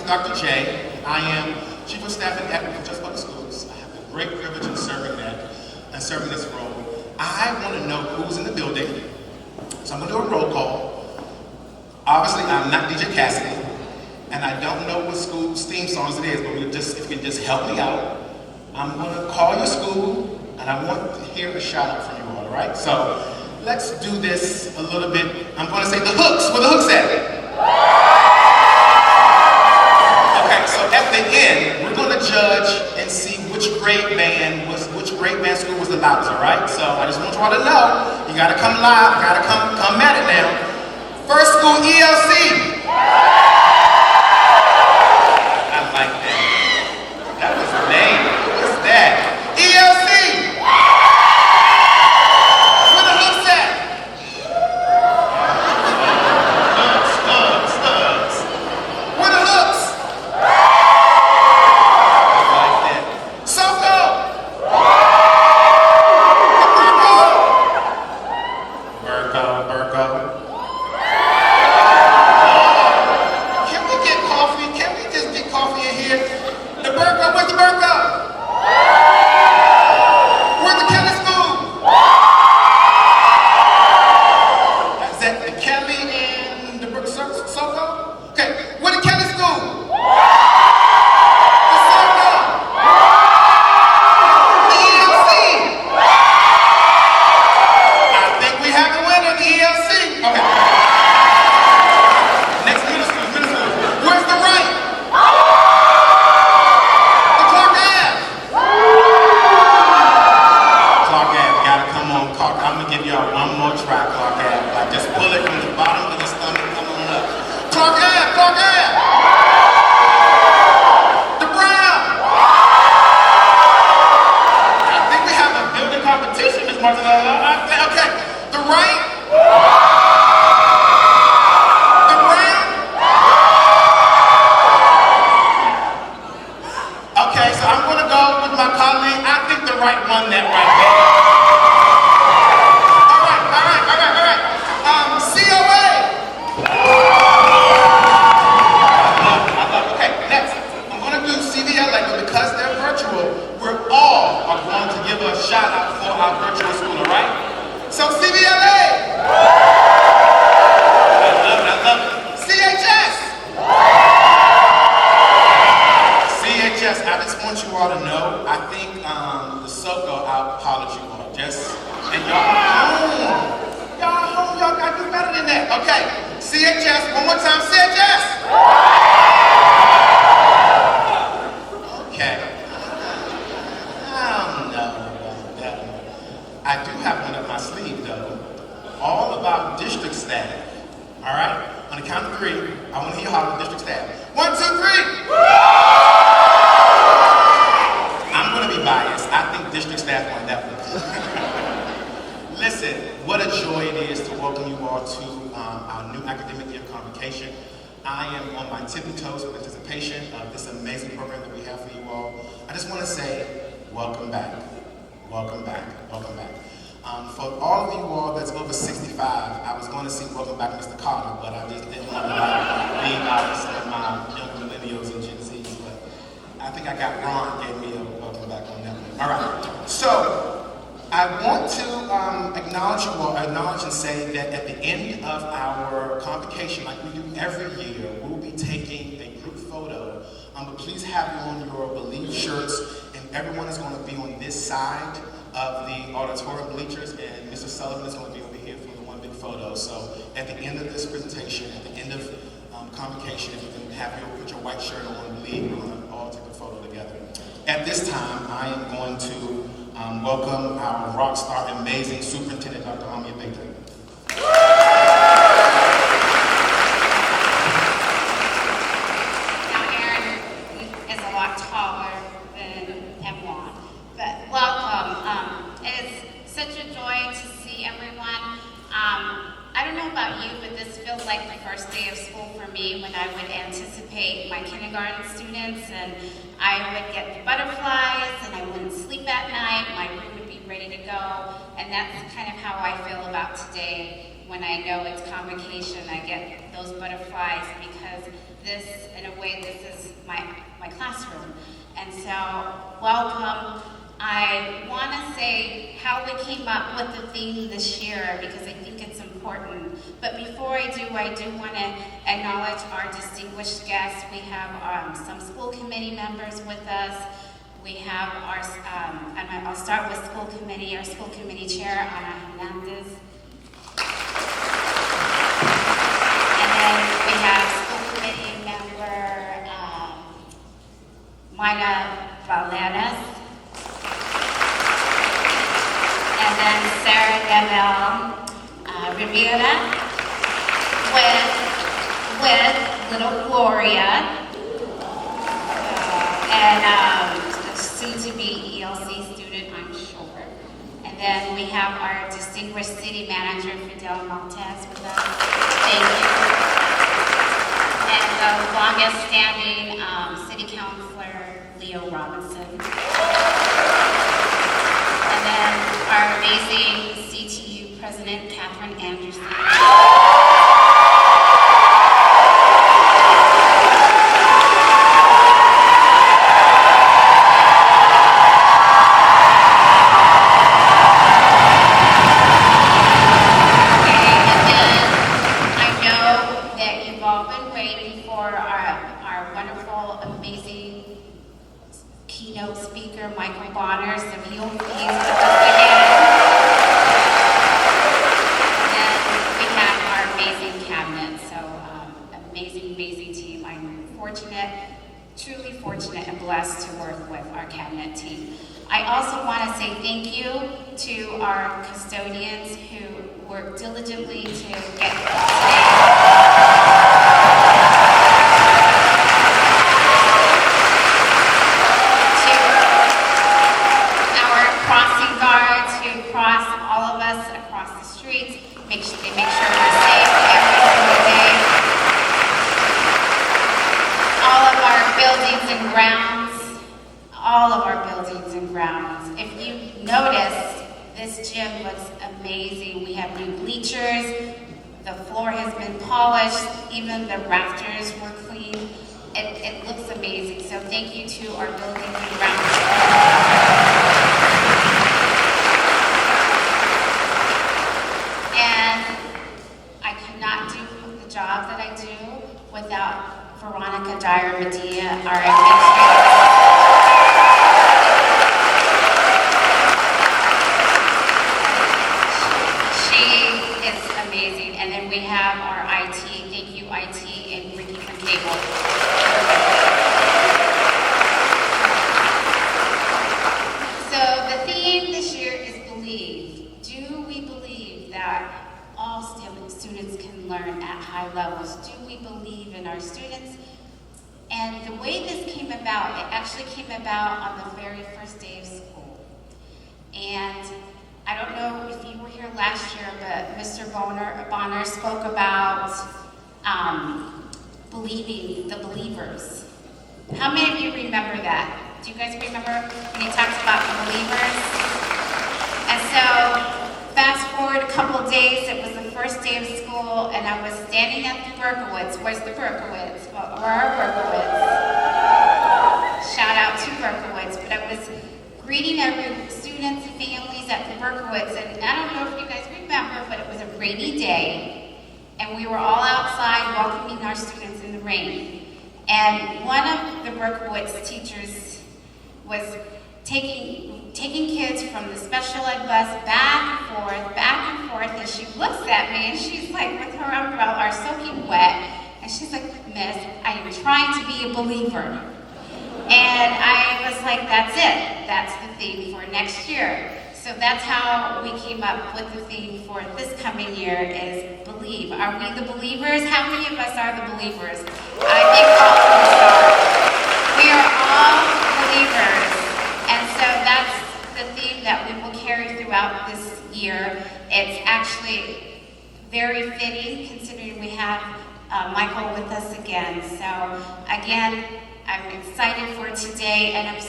Dr. J. I am Chief of Staff and Equity for Just Public Schools. I have the great privilege of serving this role. I want to know who's in the building, so I'm going to do a roll call. Obviously, I'm not DJ Cassidy, and I don't know what school's theme songs it is, but if you can just help me out. I'm going to call your school, and I want to hear a shout out from you all right? So let's do this a little bit. I'm going to say the hooks. Where the hooks at? Okay, so at the end, we're going to judge and see which grade band school was the loudest, all right? So I just want you all to know, you got to come live, got to come at it now. First school, ELC. I like that. That was lame. What's that? ELC. Where the hooks at? Hugs. Where the hooks? I like that. SoCo. Burko. Can we get coffee? Can we just get coffee in here? The Burko, where's the Burko? Where's the Kelly school? Is that the Kelly and the SoCo? Okay, where the Kelly school? The SoCo? The ELC? I think we have a winner, the ELC. Okay. Next middle school. Where's the right? The Clark Ave. Clark Ave, gotta come on. Clark, I'm gonna give y'all one more try, Clark Ave. Like just pull it from the bottom of the stomach, come on up. Clark Ave. The Brown. I think we have a building competition, Ms. Martin. Okay, the right. The Brown. Okay, so I'm gonna go with my colleague. I think the right won that right there. All right. COA. I love. Okay, next. I'm gonna do CVLA, but because they're virtual, we're all are going to give a shout out for our virtual school, all right? So CVLA. I love it. CHS. I just want you all to know, I think the SoCo out-hollered you all. And y'all got to do better than that. Okay, CHS, one more time, CHS. Okay. I don't know about that one. I do have one up my sleeve, though. All about district staff. All right? On the count of three, I want to hear you holler district staff. 1, 2, 3. I'm going to be biased. I think district staff won that one. Listen, what a joy it is to welcome you all to our new academic year convocation. I am on my tippy toes with anticipation of this amazing program that we have for you all. I just want to say, welcome back. Welcome back. For all of you all that's over 65, I was going to sing Welcome Back, Mr. Carter, but I just didn't want to leave out some of my young millennials and Gen Zs. But I think I got Ron gave me a welcome back on that one. All right. So I want to acknowledge and say that at the end of our convocation, like we do every year, we'll be taking a group photo. But please have you on your Believe shirts, and everyone is going to be on this side of the auditorium bleachers, and Mr. Sullivan is going to be over here for the one big photo. So at the end of this presentation, at the end of convocation, if you can put your white shirt on, Believe, we're going to all take a photo together. At this time, I am going to welcome our rock star, amazing superintendent, Dr. Amia Baker. Now, Aaron is a lot taller than M1, but welcome. It's such a joy to see everyone. I don't know about you, but this feels like the first day of school for me when I would anticipate my kindergarten students, and I would get the butterflies and I wouldn't sleep at night. My room would be ready to go, and that's kind of how I feel about today. When I know it's convocation, I get those butterflies because this, in a way, this is so welcome. I want to say how we came up with the theme this year because I think it's important. But before I do want to acknowledge our distinguished guests. We have some school committee members with us. We have I'll start with school committee, our school committee chair, Ana Hernandez. And then we have school committee member, Mayra Valeras. And then Sarah Gavel Rivera with little Gloria. And soon-to-be ELC student, I'm sure. And then we have our distinguished city manager, Fidel Maltez, with us. Thank you. And the longest-standing city councilor, Leo Robinson. And then our amazing CTU president, Catherine Anderson. Custodians who work diligently to get today. To our crossing guards who cross all of us across the streets, they make sure we're safe every single day. All of our buildings and grounds, If you notice, this gym looks amazing. We have new bleachers. The floor has been polished. Even the rafters were clean. It looks amazing. So thank you to our buildings and grounds. And I could not do the job that I do without Veronica Dyer-Medea, our administrator. We have our IT, thank you IT, and Ricky from Cable. So the theme this year is believe. Do we believe that all students can learn at high levels? Do we believe in our students? And the way this came about, it actually came about on the very first day of school. And I don't know if you were here last year, but Mr. Bonner spoke about believing the believers. How many of you remember that? Do you guys remember when he talks about the believers? And so, fast forward a couple days, it was the first day of school, and I was standing at the Berkowitz. Where's the Berkowitz? Well, where are Berkowitz? Shout out to Berkowitz, but I was greeting every students and families at the Berkowitz, and I don't know if you guys remember, but it was a rainy day, and we were all outside welcoming our students in the rain. And one of the Berkowitz teachers was taking kids from the special ed bus back and forth, and she looks at me, and she's like, with her umbrella, are soaking wet, and she's like, Miss, I am trying to be a believer. And I was like, that's it. That's the theme for next year. So that's how we came up with the theme for this coming year is believe. Are we the believers? How many of us are the believers? I think all of us are. We are all believers. And so that's the theme that we will carry throughout this year. It's actually very fitting considering we have Michael with us again. So again, I'm excited for today, and I'm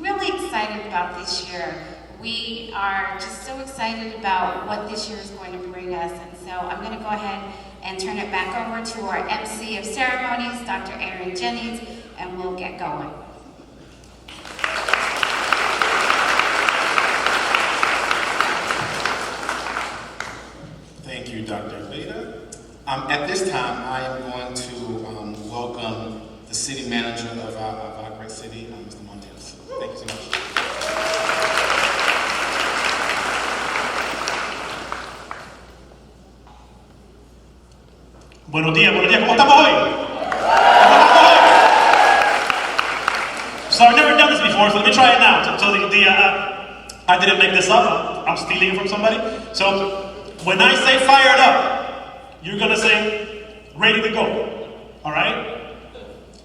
really excited about this year. We are just so excited about what this year is going to bring us, and so I'm going to go ahead and turn it back over to our MC of ceremonies, Dr. Aaron Jennings, and we'll get going. Dr. Veda. At this time, I am going to welcome the city manager of our great city, Mr. Montez. Thank you so much. Buenos días, ¿cómo estamos hoy? So I've never done this before, so let me try it now. I didn't make this up, I'm stealing it from somebody. So when I say fired up, you're gonna say ready to go, all right?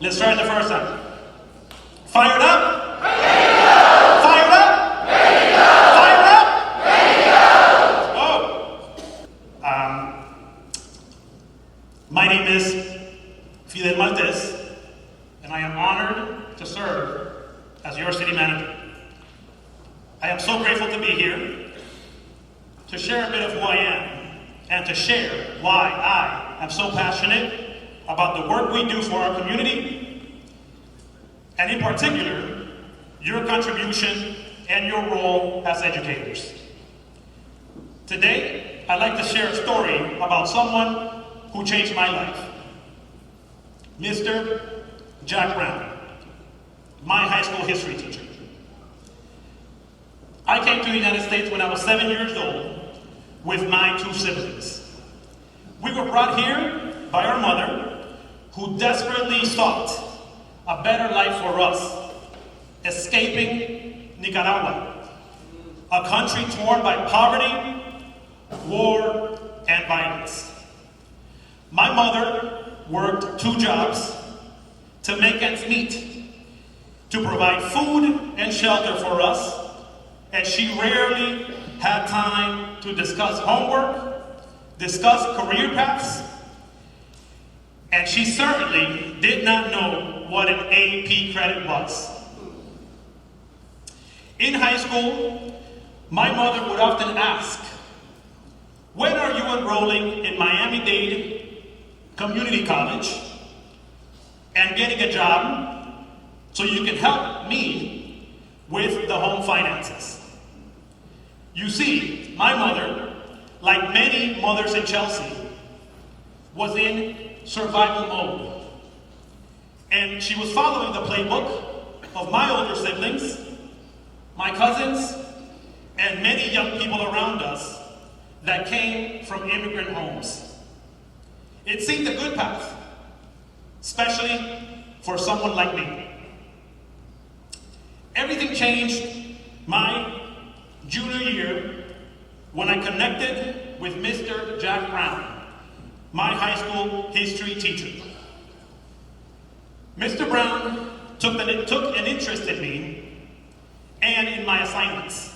Let's try it the first time. Fired up? Ready to go! Fired up? Ready to go! Fired up? Ready to go! Oh. My name is Fidel Maltez, and I am honored to serve as your city manager. I am so grateful to be here to share a bit of who I am and to share why I am so passionate about the work we do for our community, and in particular, your contribution and your role as educators. Today, I'd like to share a story about someone who changed my life. Mr. Jack Brown, my high school history teacher. I came to the United States when I was 7 years old with my 2 siblings. We were brought here by our mother, who desperately sought a better life for us, escaping Nicaragua, a country torn by poverty, war, and violence. My mother worked 2 jobs to make ends meet, to provide food and shelter for us, and she rarely had time to discuss homework, discuss career paths, and she certainly did not know what an AP credit was. In high school, my mother would often ask, "When are you enrolling in Miami-Dade Community College and getting a job so you can help me with the home finances?" You see, my mother, like many mothers in Chelsea, was in survival mode. And she was following the playbook of my older siblings, my cousins, and many young people around us that came from immigrant homes. It seemed a good path, especially for someone like me. Everything changed my junior year when I connected with Mr. Jack Brown, my high school history teacher. Mr. Brown took an interest in me and in my assignments.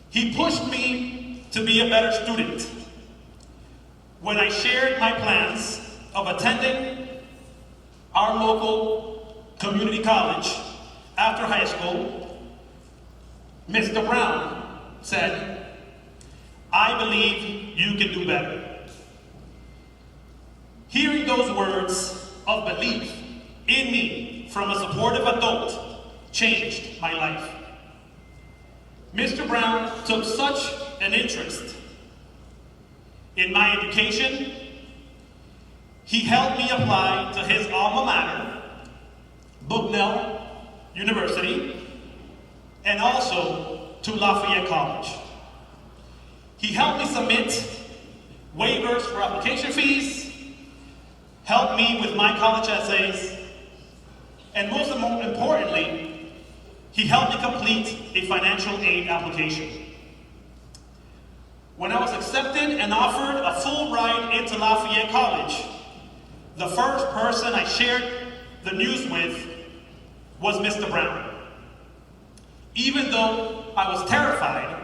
He pushed me to be a better student. When I shared my plans of attending our local community college after high school, Mr. Brown said, "I believe you can do better." Hearing those words of belief in me from a supportive adult changed my life. Mr. Brown took such an interest in my education, he helped me apply to his alma mater, Bucknell University, and also to Lafayette College. He helped me submit waivers for application fees, helped me with my college essays, and most importantly, he helped me complete a financial aid application. When I was accepted and offered a full ride into Lafayette College, the first person I shared the news with was Mr. Brown. Even though I was terrified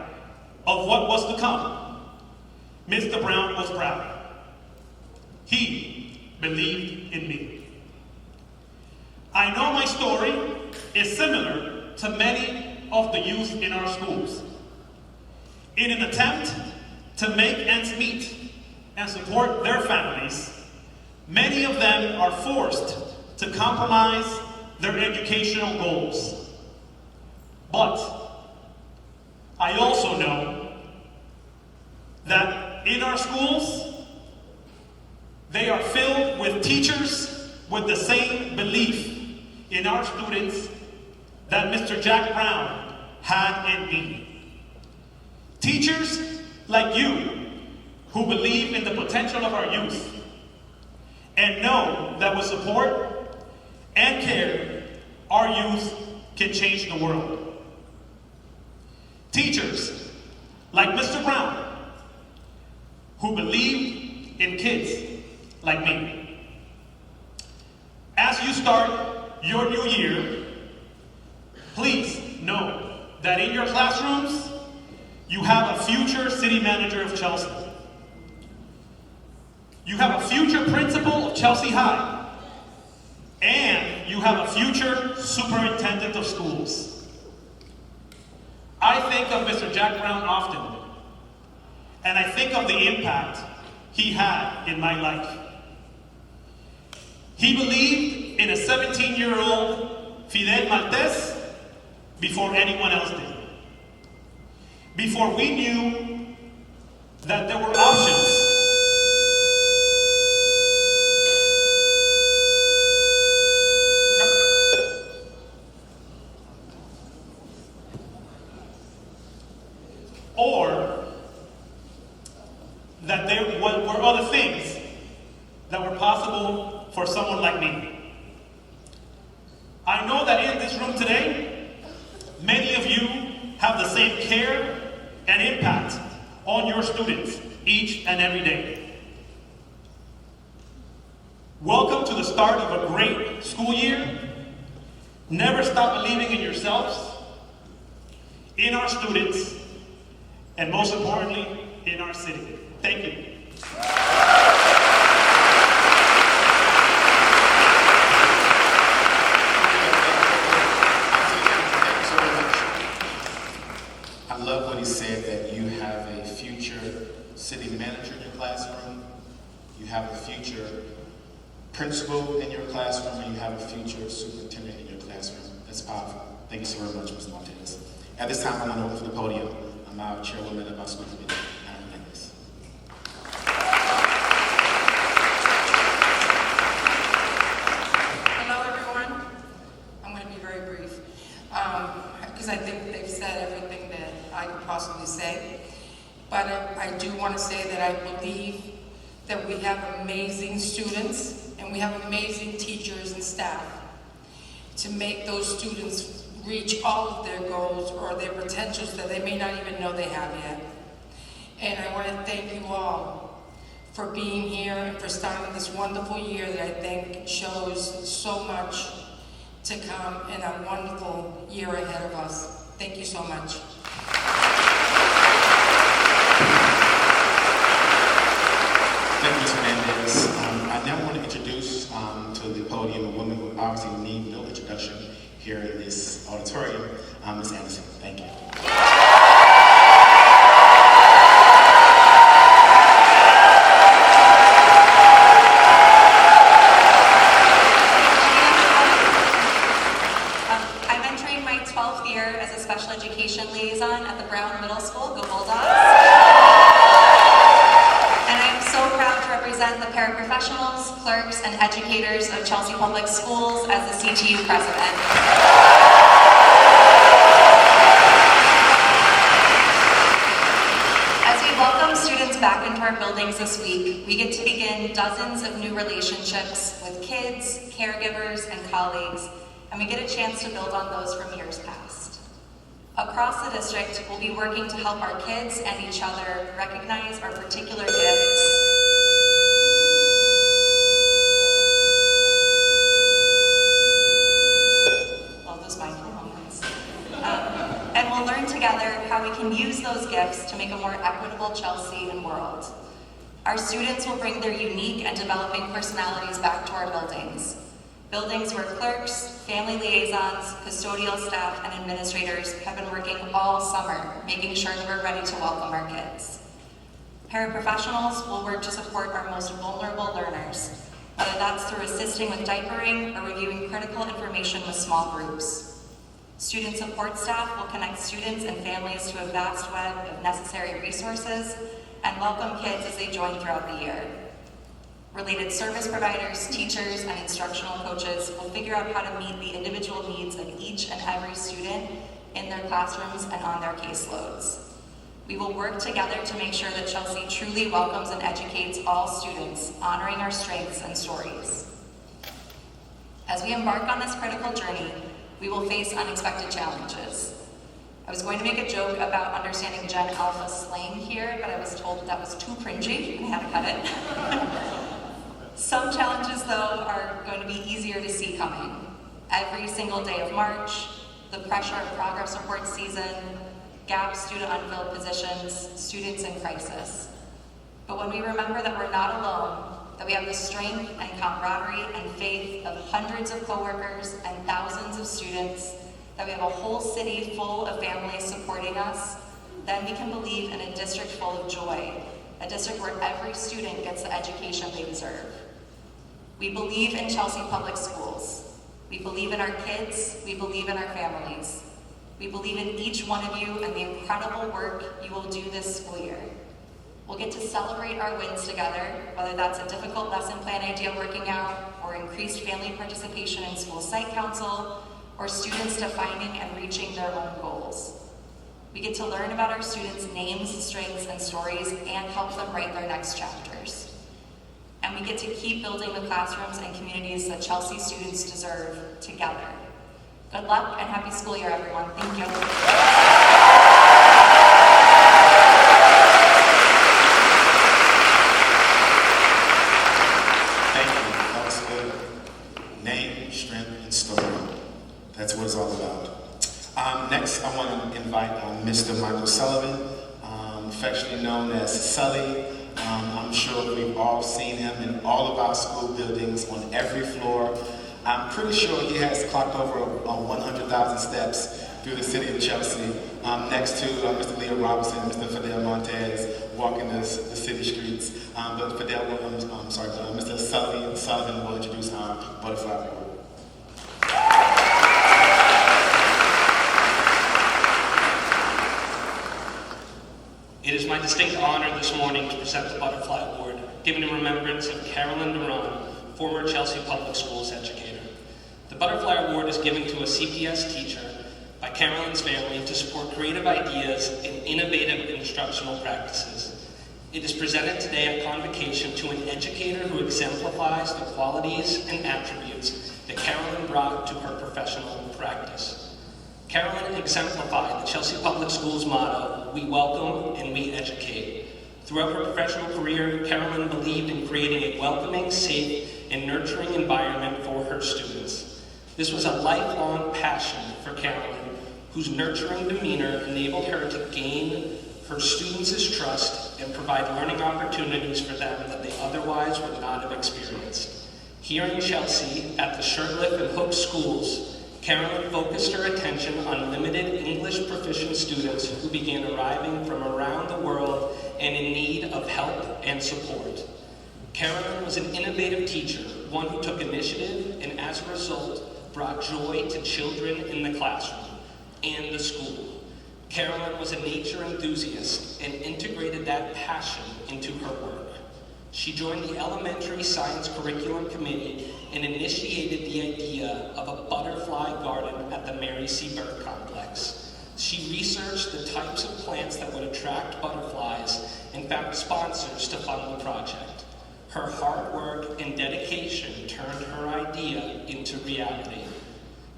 of what was to come, Mr. Brown was proud. He believed in me. I know my story is similar to many of the youth in our schools. In an attempt to make ends meet and support their families, many of them are forced to compromise their educational goals. But I also know that that in our schools, they are filled with teachers with the same belief in our students that Mr. Jack Brown had in me. Teachers like you who believe in the potential of our youth and know that with support and care, our youth can change the world. Teachers like Mr. Brown who believed in kids like me. As you start your new year, please know that in your classrooms, you have a future city manager of Chelsea. You have a future principal of Chelsea High. And you have a future superintendent of schools. I think of Mr. Jack Brown often, and I think of the impact he had in my life. He believed in a 17-year-old Fidel Maltese before anyone else did. Before we knew that there were options. Or that there were other things that were possible for someone like me. I know that in this room today, many of you have the same care and impact on your students each and every day. Welcome to the start of a great school year. Never stop believing in yourselves, in our students, and most importantly, in our city. Thank you. I love what he said, that you have a future city manager in your classroom, you have a future principal in your classroom, and you have a future superintendent in your classroom. That's powerful. Thank you so very much, Ms. Martinez. At this time, I want to open the podium. I'm our chairwoman of our school committee, Madam Hernandez. Hello, everyone. I'm going to be very brief because I think they've said everything that I could possibly say. But I do want to say that I believe that we have amazing students and we have amazing teachers and staff to make those students reach all of their goals or their potentials that they may not even know they have yet. And I want to thank you all for being here and for starting this wonderful year that I think shows so much to come and a wonderful year ahead of us. Thank you so much. Thank you, Ms. Hernandez. I now want to introduce to the podium a woman who obviously needs no introduction here in this auditorium, Ms. Anderson. Thank you. I'm entering my 12th year as a special education liaison at the Brown Middle School. Go Bulldogs! And I am so proud to represent the paraprofessionals, clerks, and educators of Chelsea Public Schools as the CTU president. As we welcome students back into our buildings this week, we get to begin dozens of new relationships with kids, caregivers, and colleagues, and we get a chance to build on those from years past. Across the district, we'll be working to help our kids and each other recognize our particular gifts. Love those mindful moments. And we'll learn together how we can use those gifts to make a more equitable Chelsea and world. Our students will bring their unique and developing personalities back to our buildings. Buildings where clerks, family liaisons, custodial staff, and administrators have been working all summer, making sure that we're ready to welcome our kids. Paraprofessionals will work to support our most vulnerable learners, whether that's through assisting with diapering or reviewing critical information with small groups. Student support staff will connect students and families to a vast web of necessary resources, and welcome kids as they join throughout the year. Related service providers, teachers, and instructional coaches will figure out how to meet the individual needs of each and every student in their classrooms and on their caseloads. We will work together to make sure that Chelsea truly welcomes and educates all students, honoring our strengths and stories. As we embark on this critical journey, we will face unexpected challenges. I was going to make a joke about understanding Gen Alpha slang here, but I was told that was too cringy, and I had to cut it. Some challenges, though, are going to be easier to see coming. Every single day of March, the pressure of progress report season, gaps due to unfilled positions, students in crisis. But when we remember that we're not alone, that we have the strength and camaraderie and faith of hundreds of coworkers and thousands of students, that we have a whole city full of families supporting us, then we can believe in a district full of joy, a district where every student gets the education they deserve. We believe in Chelsea Public Schools. We believe in our kids. We believe in our families. We believe in each one of you and the incredible work you will do this school year. We'll get to celebrate our wins together, whether that's a difficult lesson plan idea working out, or increased family participation in school site council, or students defining and reaching their own goals. We get to learn about our students' names, strengths, and stories, and help them write their next chapters. And we get to keep building the classrooms and communities that Chelsea students deserve together. Good luck and happy school year, everyone. Thank you. Thank you. That was good. Name, strength, and story. That's what it's all about. Next, I want to invite Mr. Michael Sullivan, affectionately known as Sully. I'm sure we've all seen him in all of our school buildings on every floor. I'm pretty sure he has clocked over 100,000 steps through the city of Chelsea, next to Mr. Leo Robinson and Mr. Fidel Montez walking the city streets. But Mr. Sullivan will introduce our butterfly board. It is my distinct honor this morning to present the Butterfly Award, given in remembrance of Carolyn Duran, former Chelsea Public Schools educator. The Butterfly Award is given to a CPS teacher by Carolyn's family to support creative ideas and innovative instructional practices. It is presented today at Convocation to an educator who exemplifies the qualities and attributes that Carolyn brought to her professional practice. Carolyn exemplified the Chelsea Public Schools motto, "We welcome and we educate." Throughout her professional career, Carolyn believed in creating a welcoming, safe, and nurturing environment for her students. This was a lifelong passion for Carolyn, whose nurturing demeanor enabled her to gain her students' trust and provide learning opportunities for them that they otherwise would not have experienced. Here in Chelsea, at the Shirtliff and Hook schools, Carolyn focused her attention on limited English proficient students who began arriving from around the world and in need of help and support. Carolyn was an innovative teacher, one who took initiative and as a result brought joy to children in the classroom and the school. Carolyn was a nature enthusiast and integrated that passion into her work. She joined the Elementary Science Curriculum Committee and initiated the idea of a butterfly garden at the Mary C. Burke Complex. She researched the types of plants that would attract butterflies and found sponsors to fund the project. Her hard work and dedication turned her idea into reality.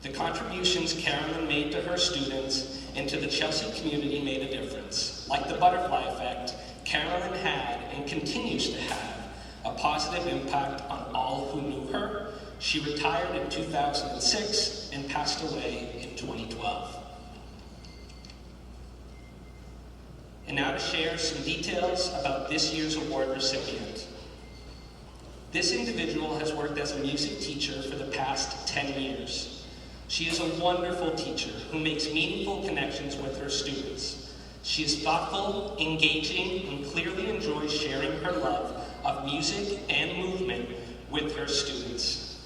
The contributions Carolyn made to her students and to the Chelsea community made a difference. Like the butterfly effect, Carolyn had and continues to have a positive impact on all who knew her. She retired in 2006 and passed away in 2012. And now to share some details about this year's award recipient. This individual has worked as a music teacher for the past 10 years. She is a wonderful teacher who makes meaningful connections with her students. She is thoughtful, engaging, and clearly enjoys sharing her love of music and movement with her students.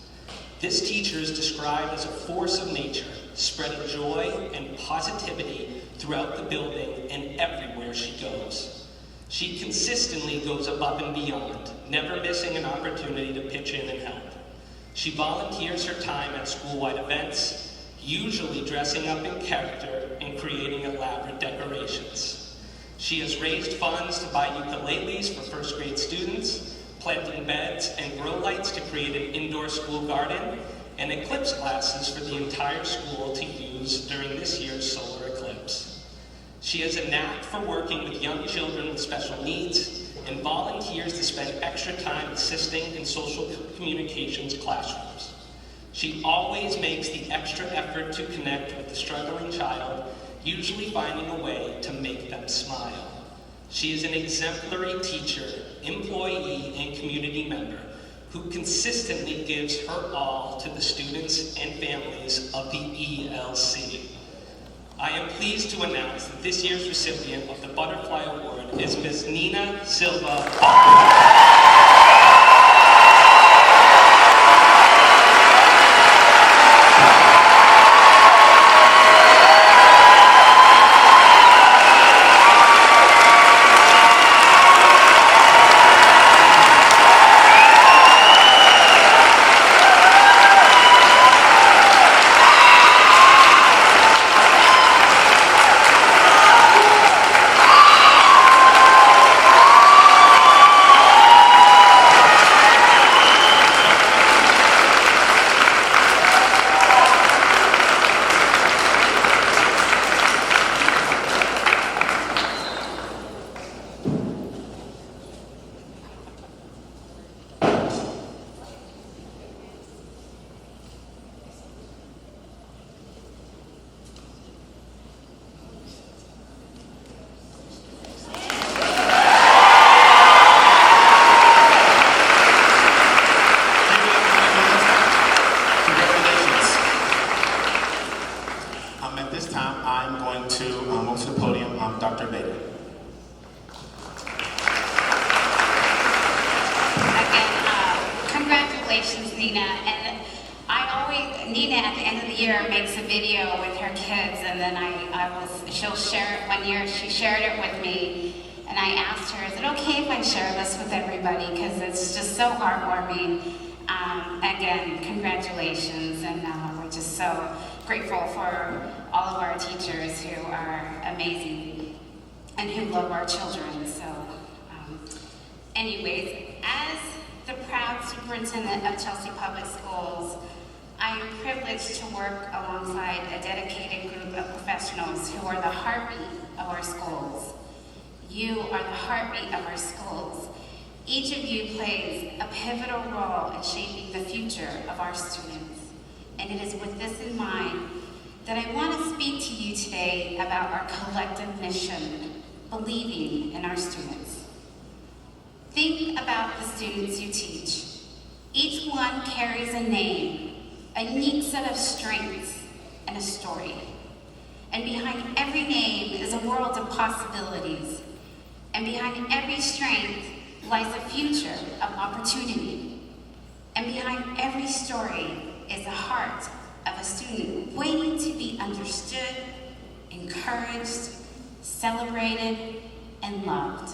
This teacher is described as a force of nature, spreading joy and positivity throughout the building and everywhere she goes. She consistently goes above and beyond, never missing an opportunity to pitch in and help. She volunteers her time at school-wide events, usually dressing up in character and creating elaborate decorations. She has raised funds to buy ukuleles for first grade students, planting beds and grow lights to create an indoor school garden, and eclipse glasses for the entire school to use during this year's solar eclipse. She has a knack for working with young children with special needs and volunteers to spend extra time assisting in social communications classrooms. She always makes the extra effort to connect with the struggling child, usually finding a way to make them smile. She is an exemplary teacher, employee, and community member who consistently gives her all to the students and families of the ELC. I am pleased to announce that this year's recipient of the Butterfly Award is Ms. Nina Silva. At this time, I'm going to move to the podium, Dr. Baker. Again, congratulations, Nina. And Nina at the end of the year makes a video with her kids, and then she'll share it one year. She shared it with me, and I asked her, is it okay if I share this with everybody? Because it's just so heartwarming. Again, congratulations, and we're just so grateful for all of our teachers who are amazing and who love our children. So, anyways, as the proud superintendent of Chelsea Public Schools, I am privileged to work alongside a dedicated group of professionals who are the heartbeat of our schools. You are the heartbeat of our schools. Each of you plays a pivotal role in shaping the future of our students. And it is with this in mind that I want to speak to you today about our collective mission, believing in our students. Think about the students you teach. Each one carries a name, a unique set of strengths, and a story. And behind every name is a world of possibilities. And behind every strength lies a future of opportunity. And behind every story is the heart of a student waiting to be understood, encouraged, celebrated, and loved.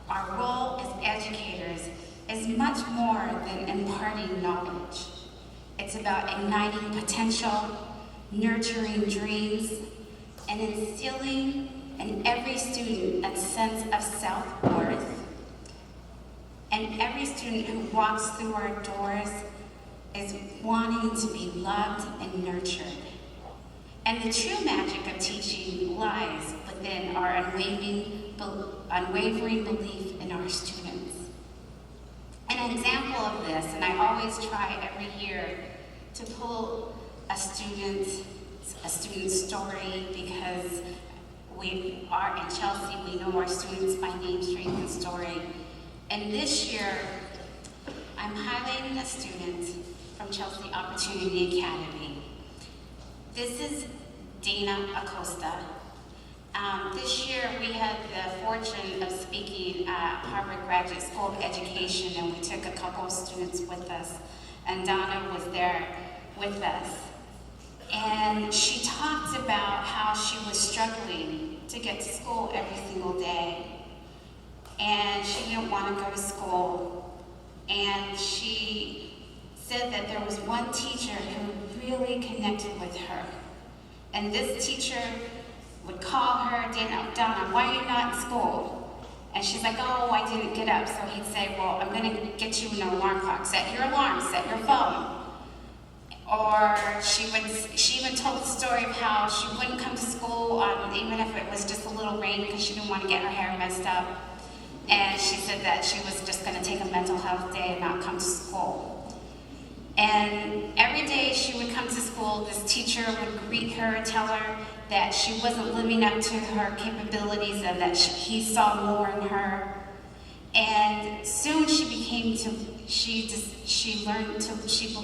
Our role as educators is much more than imparting knowledge. It's about igniting potential, nurturing dreams, and instilling in every student a sense of self-worth. And every student who walks through our doors is wanting to be loved and nurtured. And the true magic of teaching lies within our unwavering belief in our students. An example of this, and I always try every year to pull a student's story, because we are in Chelsea, we know our students by name, strength, and story. And this year, I'm highlighting a student from Chelsea Opportunity Academy. This is Dana Acosta. This year we had the fortune of speaking at Harvard Graduate School of Education, and we took a couple of students with us, and Donna was there with us. And she talked about how she was struggling to get to school every single day. and she didn't want to go to school. And she said that there was one teacher who really connected with her. And this teacher would call her, Donna, why are you not in school? And she's like, oh, I didn't get up. So he'd say, well, I'm going to get you an alarm clock. Set your alarm, set your phone. Or she even told the story of how she wouldn't come to school, even if it was just a little rain, because she didn't want to get her hair messed up. And she said that she was just going to take a mental health day and not come to school. And every day she would come to school, this teacher would greet her, tell her that she wasn't living up to her capabilities and that he saw more in her. And soon she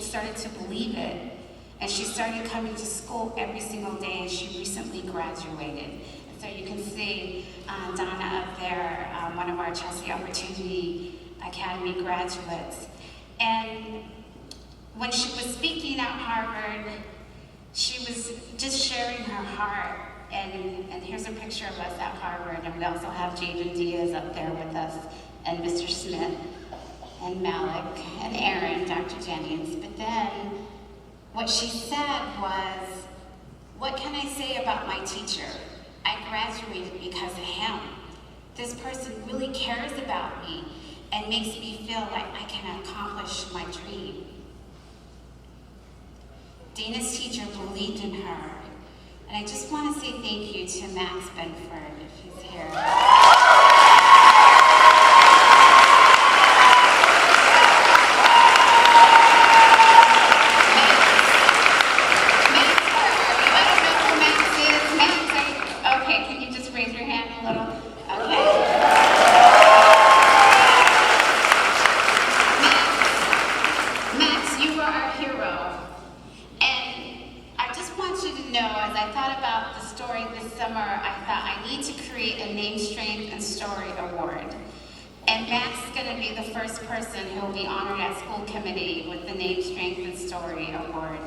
started to believe it. And she started coming to school every single day, and she recently graduated. And so you can see Donna up there, one of our Chelsea Opportunity Academy graduates. And when she was speaking at Harvard, she was just sharing her heart. And here's a picture of us at Harvard. And we also have Jaden Diaz up there with us, and Mr. Smith, and Malik, and Aaron, Dr. Jennings. But then what she said was, what can I say about my teacher? I graduated because of him. This person really cares about me and makes me feel like I can accomplish my dream. Dana's teacher believed in her. And I just want to say thank you to Max Benford, if he's here. Okay, can you just raise your hand a little? Okay. Max, you are our hero. And I just want you to know, as I thought about the story this summer, I thought I need to create a Name, Strength, and Story Award. And Max is going to be the first person who will be honored at school committee with the Name, Strength, and Story Award.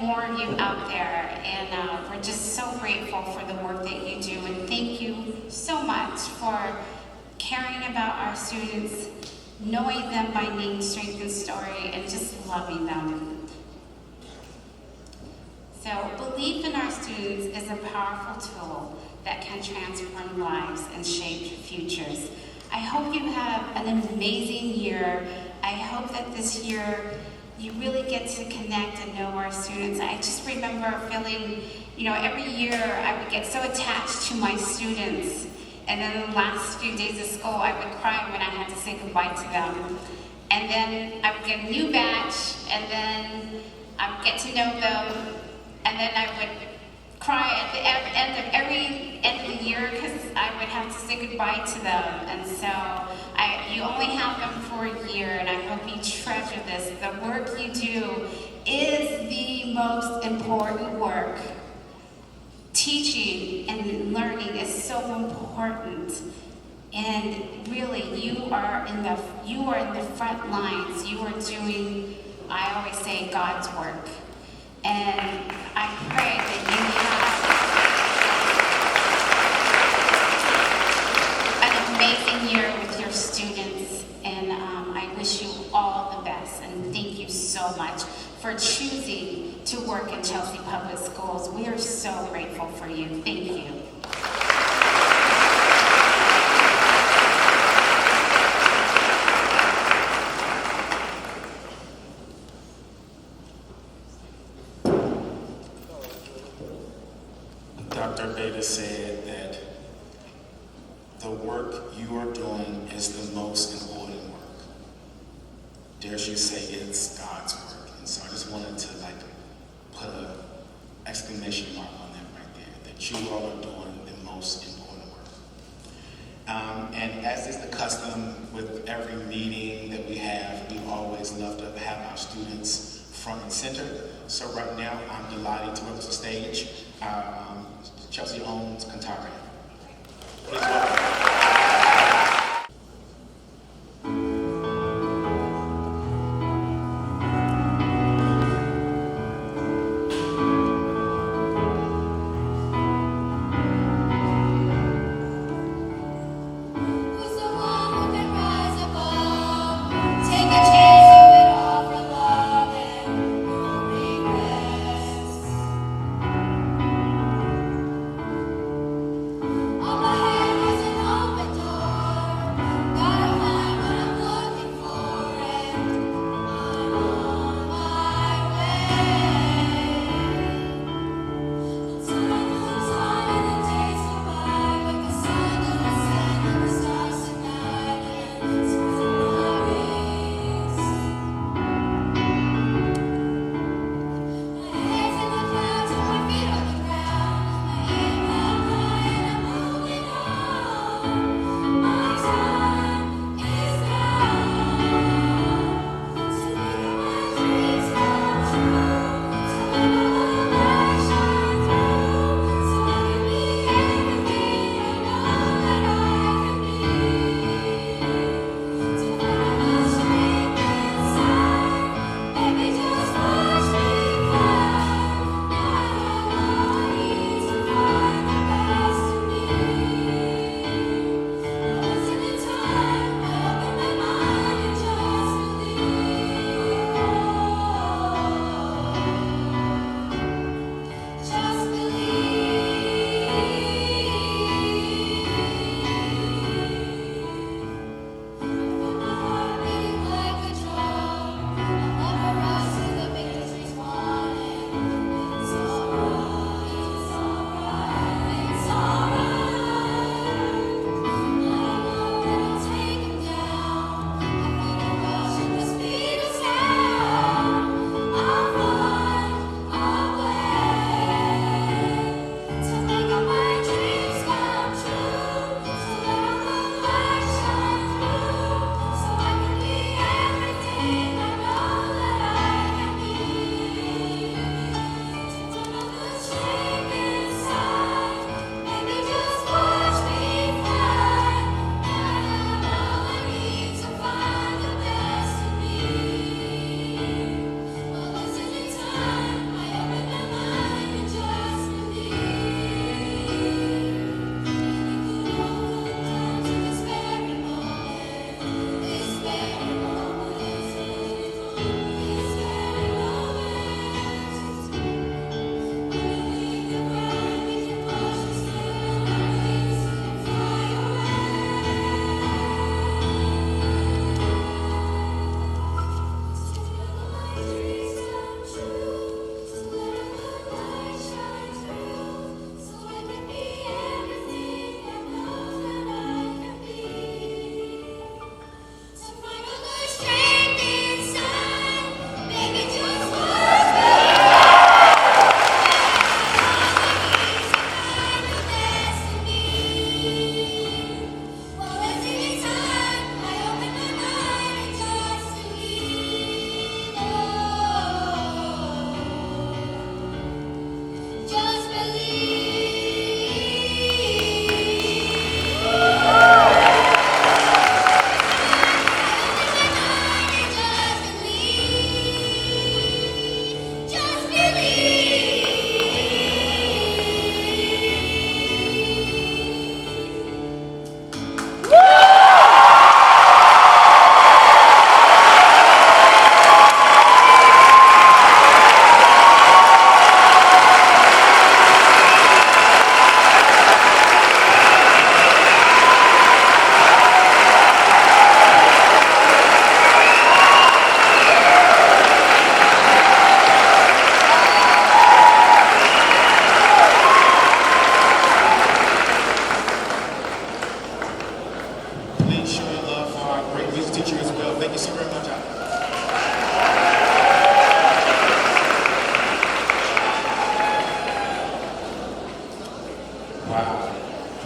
More of you out there, and we're just so grateful for the work that you do, and thank you so much for caring about our students, knowing them by name, strength, and story, and just loving them. So belief in our students is a powerful tool that can transform lives and shape futures. I hope you have an amazing year. I hope that this year you really get to connect and know our students. I just remember feeling, every year I would get so attached to my students, and then the last few days of school I would cry when I had to say goodbye to them. And then I would get a new batch, and then I would get to know them, and then I would cry at the end of the year because I would have to say goodbye to them. And so you only have them for a year, and I hope you treasure this. The work you do is the most important work. Teaching and learning is so important. And really, you are in the front lines. You are doing, I always say, God's work. And I pray that you have an amazing year with your Chelsea Public Schools. We are so grateful for you. Thank you. Dr. Beta said that the work you are doing is the most important work. Dare she say it's God's work. And so I just wanted to put an exclamation mark on that right there, that you all are doing the most important work. And as is the custom with every meeting that we have, we always love to have our students front and center. So right now, I'm delighted to welcome to the stage our Chelsea owns Kantari. Please welcome. On my head is an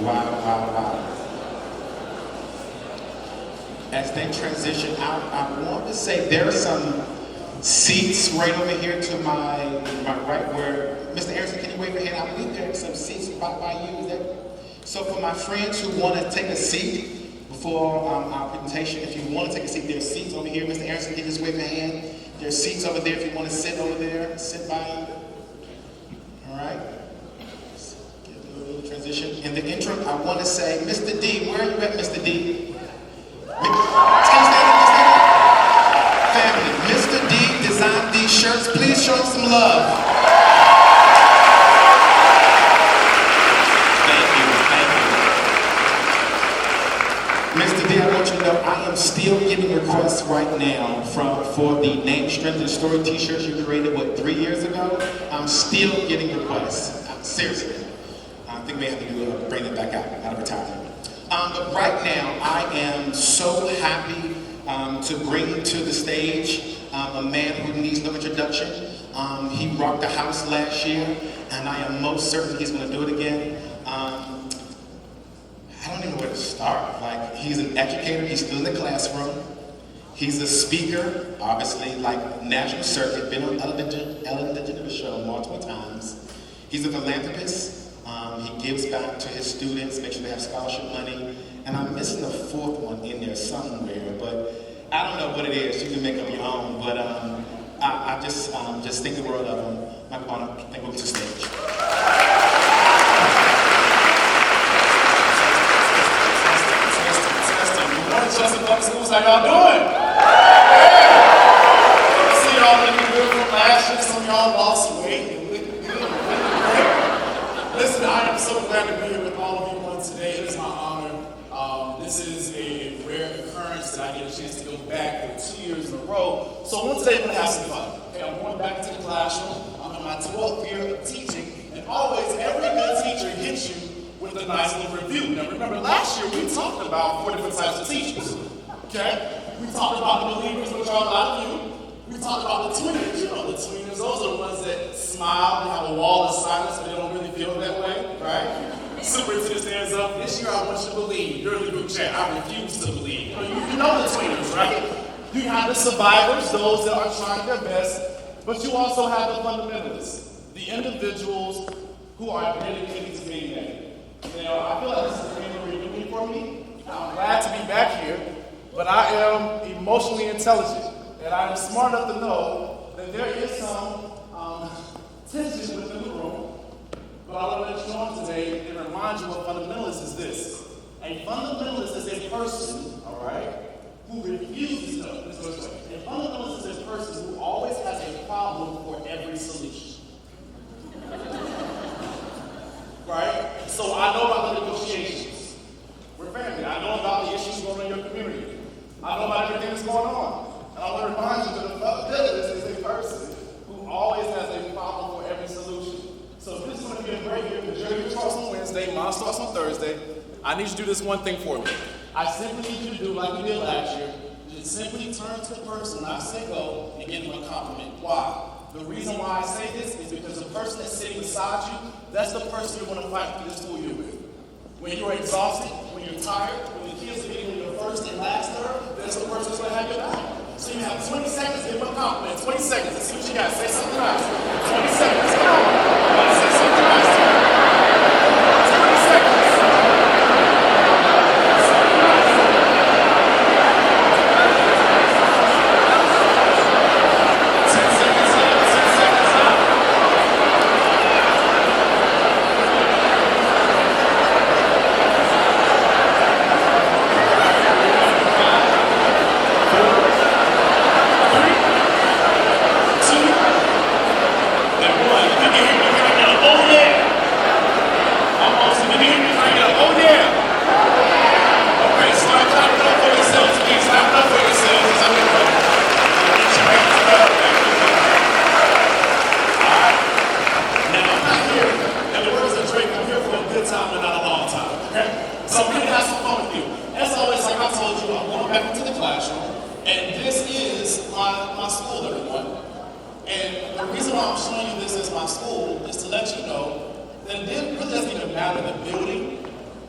Wow, wow, wow. As they transition out, I want to say there are some seats right over here to my right where, Mr. Anderson, can you wave your hand? I believe there are some seats by you. Is that? So for my friends who want to take a seat before our presentation, if you want to take a seat, there are seats over here. Mr. Anderson, can you just wave your hand? There are seats over there if you want to sit over there, sit by you. All right. Let's get a little transition. In the interim, I want to say, Mr. D, where are you at, Mr. D? Family, Mr. D designed these shirts. Please show him some love. Thank you. Mr. D, I want you to know I am still getting requests right now for the Name, Strength, and Story t-shirts you created, 3 years ago? I'm still getting requests. Seriously. I think we have to bring it back out of retirement. But right now, I am so happy to bring to the stage a man who needs no introduction. He rocked the house last year, and I am most certain he's going to do it again. I don't even know where to start. Like, he's an educator, he's still in the classroom. He's a speaker, obviously, like national circuit, been on Ellen DeGeneres show multiple times. He's a philanthropist. He gives back to his students, make sure they have scholarship money. And I'm missing the fourth one in there somewhere, but I don't know what it is. You can make up your own, but I just think the world of him. My partner, thank you to the stage. Good morning, Chelsea Public Schools. How y'all doing? I see y'all looking good from last year. Some of y'all lost weight and looking good. Listen, I am so glad to be here with all of you on today. It is my honor. This is a rare occurrence that I get a chance to go back for 2 years in a row. So on today, we're going to have some fun. Okay, I'm going back into the classroom. I'm in my 12th year of teaching, and always every good teacher hits you with a nice little review. Now remember, last year we talked about 4 different types of teachers. Okay? We talked about the believers, which are a lot of you. We talked about the tweeners. You know the tweeners. Those are the ones that smile and have a wall of silence, but they don't really feel that way, right? Superintendent stands up. This year I want you to believe. You're in the group chat. I refuse to believe. You know the tweeners, right? You have the survivors, those that are trying their best, but you also have the fundamentalists, the individuals who are dedicated to being there. Now, I feel like this is a reunion for me. I'm glad to be back here, but I am emotionally intelligent, and I am smart enough to know that there is some tension within the room. But I want to let you know today and remind you what fundamentalist is this. A fundamentalist is a person, all right, who refuses to. A fundamentalist is a person who always has a problem for every solution. Right? So I know about the negotiations. We're family. I know about the issues going on in your community. I know about everything that's going on. And I want to remind you that a fundamentalist is a person who always has a problem for every solution. So this is going to be a great year. The jury starts on Wednesday, mine starts on Thursday. I need you to do this one thing for me. I simply need you to do like we did last year. Just simply turn to the person when I say go and give them a compliment. Why? The reason why I say this is because the person that's sitting beside you, that's the person you're going to fight through the school year with. When you're exhausted, when you're tired, when the kids are getting your first and last term, that's the person that's going to have your back. So you have 20 seconds to give them a compliment. 20 seconds. Let's see what you got. Say something nice. 20 seconds. Come on. Say something nice. 20 seconds.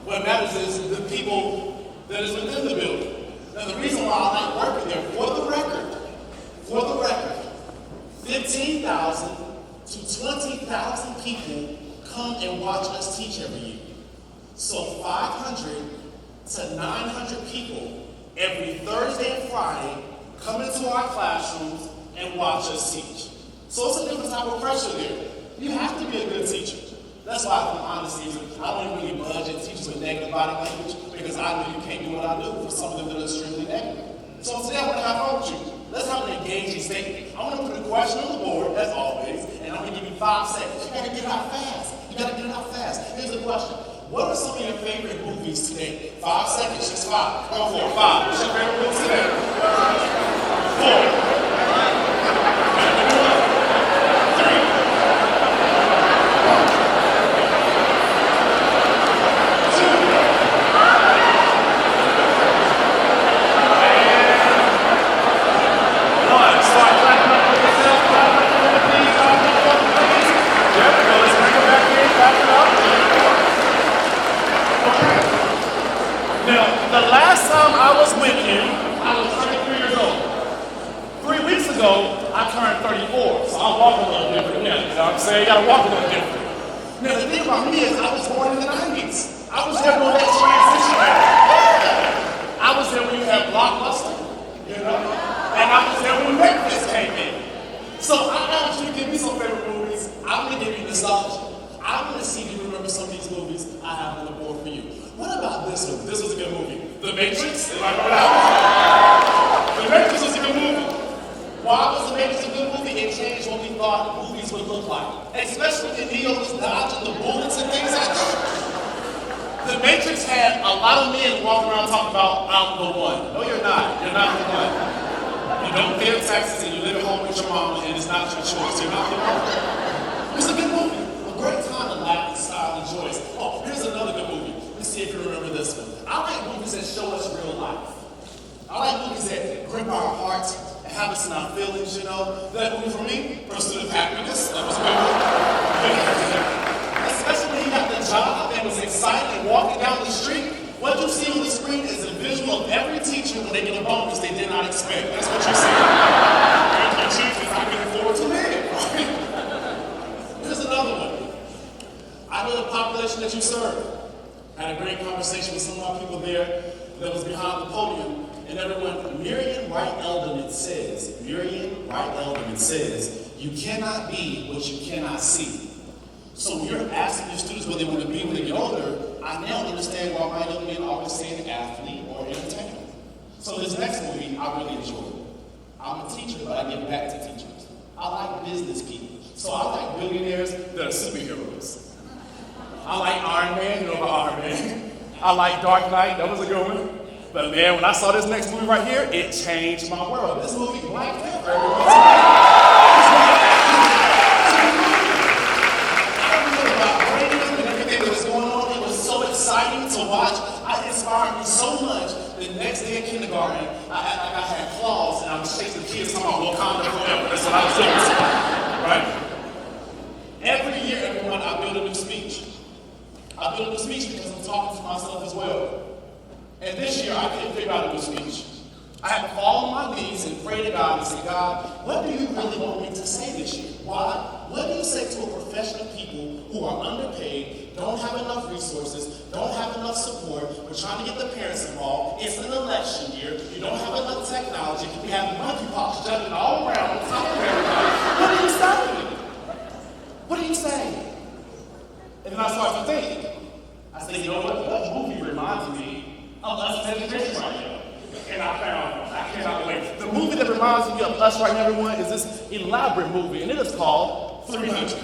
What matters is the people that is within the building. Now, the reason why I like working there, for the record, 15,000 to 20,000 people come and watch us teach every year. So 500 to 900 people every Thursday and Friday come into our classrooms and watch us teach. So it's a different type of pressure there. You have to be a good teacher. That's why, for honesty, I don't really budget teachers with negative body language because I know you can't do what I do for some of them that are extremely negative. So today I want to have fun with you. Let's have an engaging statement. I want to put a question on the board, as always, and I'm going to give you 5 seconds. You got to get it out fast. Here's the question. What are some of your favorite movies today? 5 seconds, just 5. Go for it. 5. What's your favorite movie today? 4. The last time I was with you, I was 33 years old. 3 weeks ago, I turned 34, so I walk a little different. Yeah, you know what I'm saying? You gotta walk a little different. Now, the thing about me is I was born in the 90s. I was there during that transition. Yeah. I was there when you had Blockbuster, you know? And I was there when Netflix came in. So I asked you to give me some favorite movies. I'm gonna give you nostalgia. I want to see if you remember some of these movies I have on the board for you. What about this one? This was a good movie. The Matrix? Am I remember that one? The Matrix was a good movie. Why was The Matrix a good movie? It changed what we thought movies would look like. Especially when Neo was dodging the bullets and things like that. The Matrix had a lot of men walking around talking about, I'm the one. No, you're not. You're not the one. You don't pay taxes and you live at home with your mama and it's not your choice. You're not the one. It was a good movie. A great time to laugh and style and joy. Oh, here's another good movie. Let's see if you remember this one. I like movies that show us real life. I like movies that grip our hearts and have us in our feelings, you know. That movie for me, Pursuit of Happiness, that was a good movie. Especially when you got the job and was excited and walking down the street. What you see on the screen is a visual of every teacher when they get a bonus they did not expect. That's what you see. There's my teachers I can afford to live. Here's another one. I know the population that you serve. I had a great conversation with some of our people there that was behind the podium, and everyone, Miriam Wright Elderman says, you cannot be what you cannot see. So when you're asking your students what they want to be when they get older, I now understand why my young men always say an athlete or entertainer. So this next movie, I really enjoyed. I'm a teacher, but I give back to teachers. I like business people. So I like billionaires that are superheroes. I like Iron Man, you know about Iron Man. I like Dark Knight, that was a good one. But man, when I saw this next movie right here, it changed my world. This movie, Black Panther. I remember about Brandon and everything that was going on. It was so exciting to watch. It inspired me so much. The next day in kindergarten, I had claws and I was chasing the kids talking about Wakanda forever. That's what I was doing. Right? Every year, everyone, I build a new speech. I built a new speech because I'm talking to myself as well. And this year, I couldn't figure out a new speech. I had to fall on my knees and pray to God and say, God, what do you really want me to say this year? Why? What do you say to a profession of people who are underpaid, don't have enough resources, don't have enough support, we're trying to get the parents involved, it's an election year, you don't have enough technology, we have monkeypox jumping all around on top of everybody. What are you saying? What are you saying? And then I started to think. I said, you know what movie reminds me of us as education right now? And I cannot wait. The movie that reminds me of us right now, everyone, is this elaborate movie, and it is called 300. You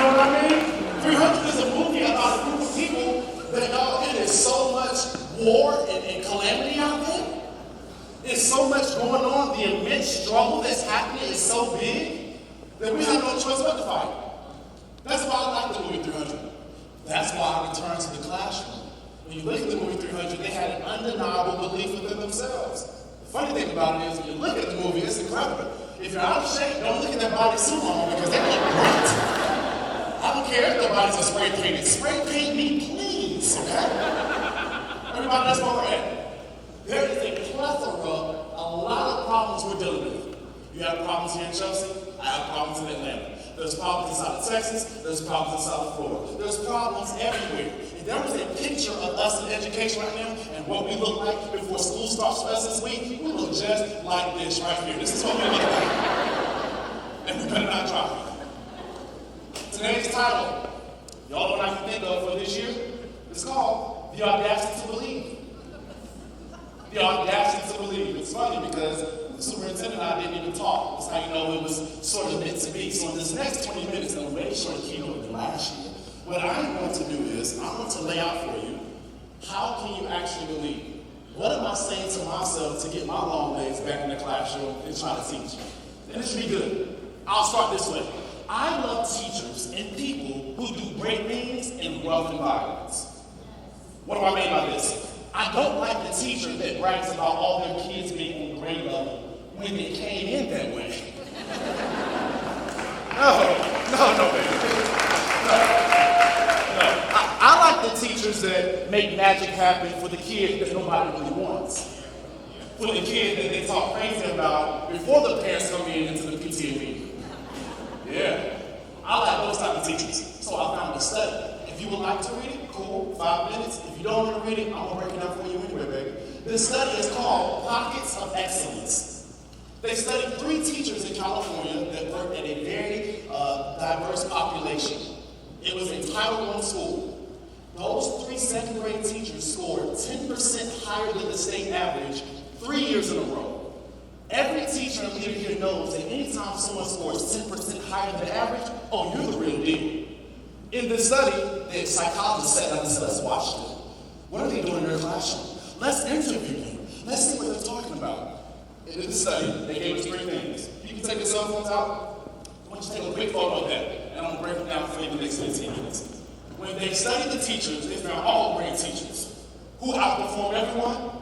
know what I mean? 300 is a movie about a group of people that, y'all, it is so much war and calamity out there. There's so much going on. The immense struggle that's happening is so big that we have no choice but to fight. That's why I like the movie 300. That's why I returned to the classroom. When you look at the movie 300, they had an undeniable belief within themselves. The funny thing about it is, when you look at the movie, it's incredible. If you're out of shape, don't look at that bodysuit on because they look great. I don't don't care if nobody's a spray painted. Spray paint me, please, okay? Everybody, that's where we're at. There is a plethora, a lot of problems we're dealing with. You have problems here in Chelsea, I have problems in Atlanta. There's problems inside of Texas, there's problems inside of Florida. There's problems everywhere. If there was a picture of us in education right now and what we look like before school starts for us this week, we look just like this right here. This is what we look like. And we better not try. Today's title, y'all know what I can think of for this year? It's called The Audacity to Believe. The Audacity to Believe. It's funny because the superintendent and I didn't even talk. That's how you know it was sort of meant to be. So in this next 20 minutes, I'm way short keynote than last year. What I'm going to do is, I'm going to lay out for you, how can you actually believe? What am I saying to myself to get my long legs back in the classroom and try to teach? And it should be good. I'll start this way. I love teachers and people who do great things in rough environments. What do I mean by this? I don't like the teacher that brags about all their kids being on grade level when they came in that way. No, baby. No. I like the teachers that make magic happen for the kid that nobody really wants. For the kid that they talk crazy about before the parents come into the PTA meeting. Yeah. I like those type of teachers. So I found a study. If you would like to read it, cool, 5 minutes. If you don't want to read it, I'm going to break it down for you anyway, baby. This study is called Pockets of Excellence. They studied 3 teachers in California that worked at a very diverse population. It was a Title I school. Those 3 second grade teachers scored 10% higher than the state average 3 years in a row. Every teacher and leader here knows that anytime someone scores 10% higher than the average, oh, you're the real deal. In this study, the psychologist sat down and said, let's watch them. What are they doing in their classroom? Let's interview them. Let's see what they're talking about. In this study, they gave us 3 things. You can take your cell phones out. I want you to take a quick photo of that, and I'm going to break it down for you in the next 15 minutes. When they studied the teachers, they found all great teachers who outperform everyone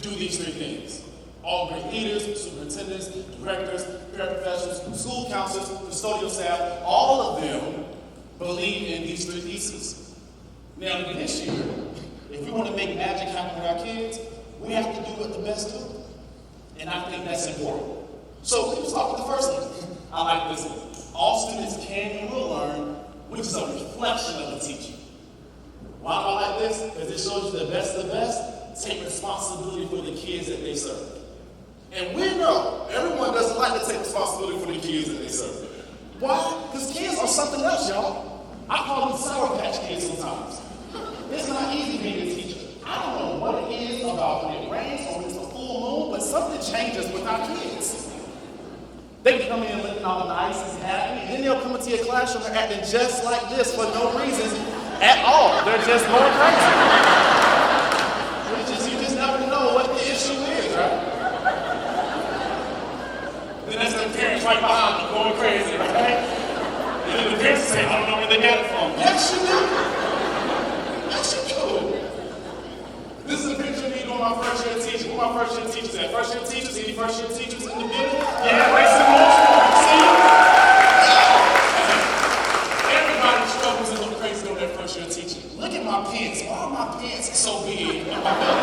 do these 3 things. All great leaders, superintendents, directors, paraprofessionals, school counselors, custodial staff, all of them believe in these 3 theses. Now, this year, if we want to make magic happen with our kids, we have to do what the best do. And I think that's important. So let's start with the first one. I like this one. All students can and will learn, which is a reflection of the teacher. Why do I like this? Because it shows you the best of the best take responsibility for the kids that they serve. And we know everyone doesn't like to take responsibility for the kids that they serve. Why? Because kids are something else, y'all. I call them Sour Patch Kids sometimes. It's not easy being a teacher. I don't know what it is about when it rains or when it's a full moon, but something changes with our kids. They can come in looking all nice and happy, and then they'll come into your classroom and acting just like this for no reason at all. They're just going crazy. You just never know what the issue is, right? Then that's the parents right behind them going crazy, right? And then the parents say, I don't know where they got it from. Yes, you do. Yes, you do. This is a picture of me doing my first year teaching. Where my first year teachers at? First year teachers? Any first year teachers in the building? Yeah, raise some more. See? Everybody struggles and look crazy on their first year teaching. Look at my pants. Why are my pants so big in my belly?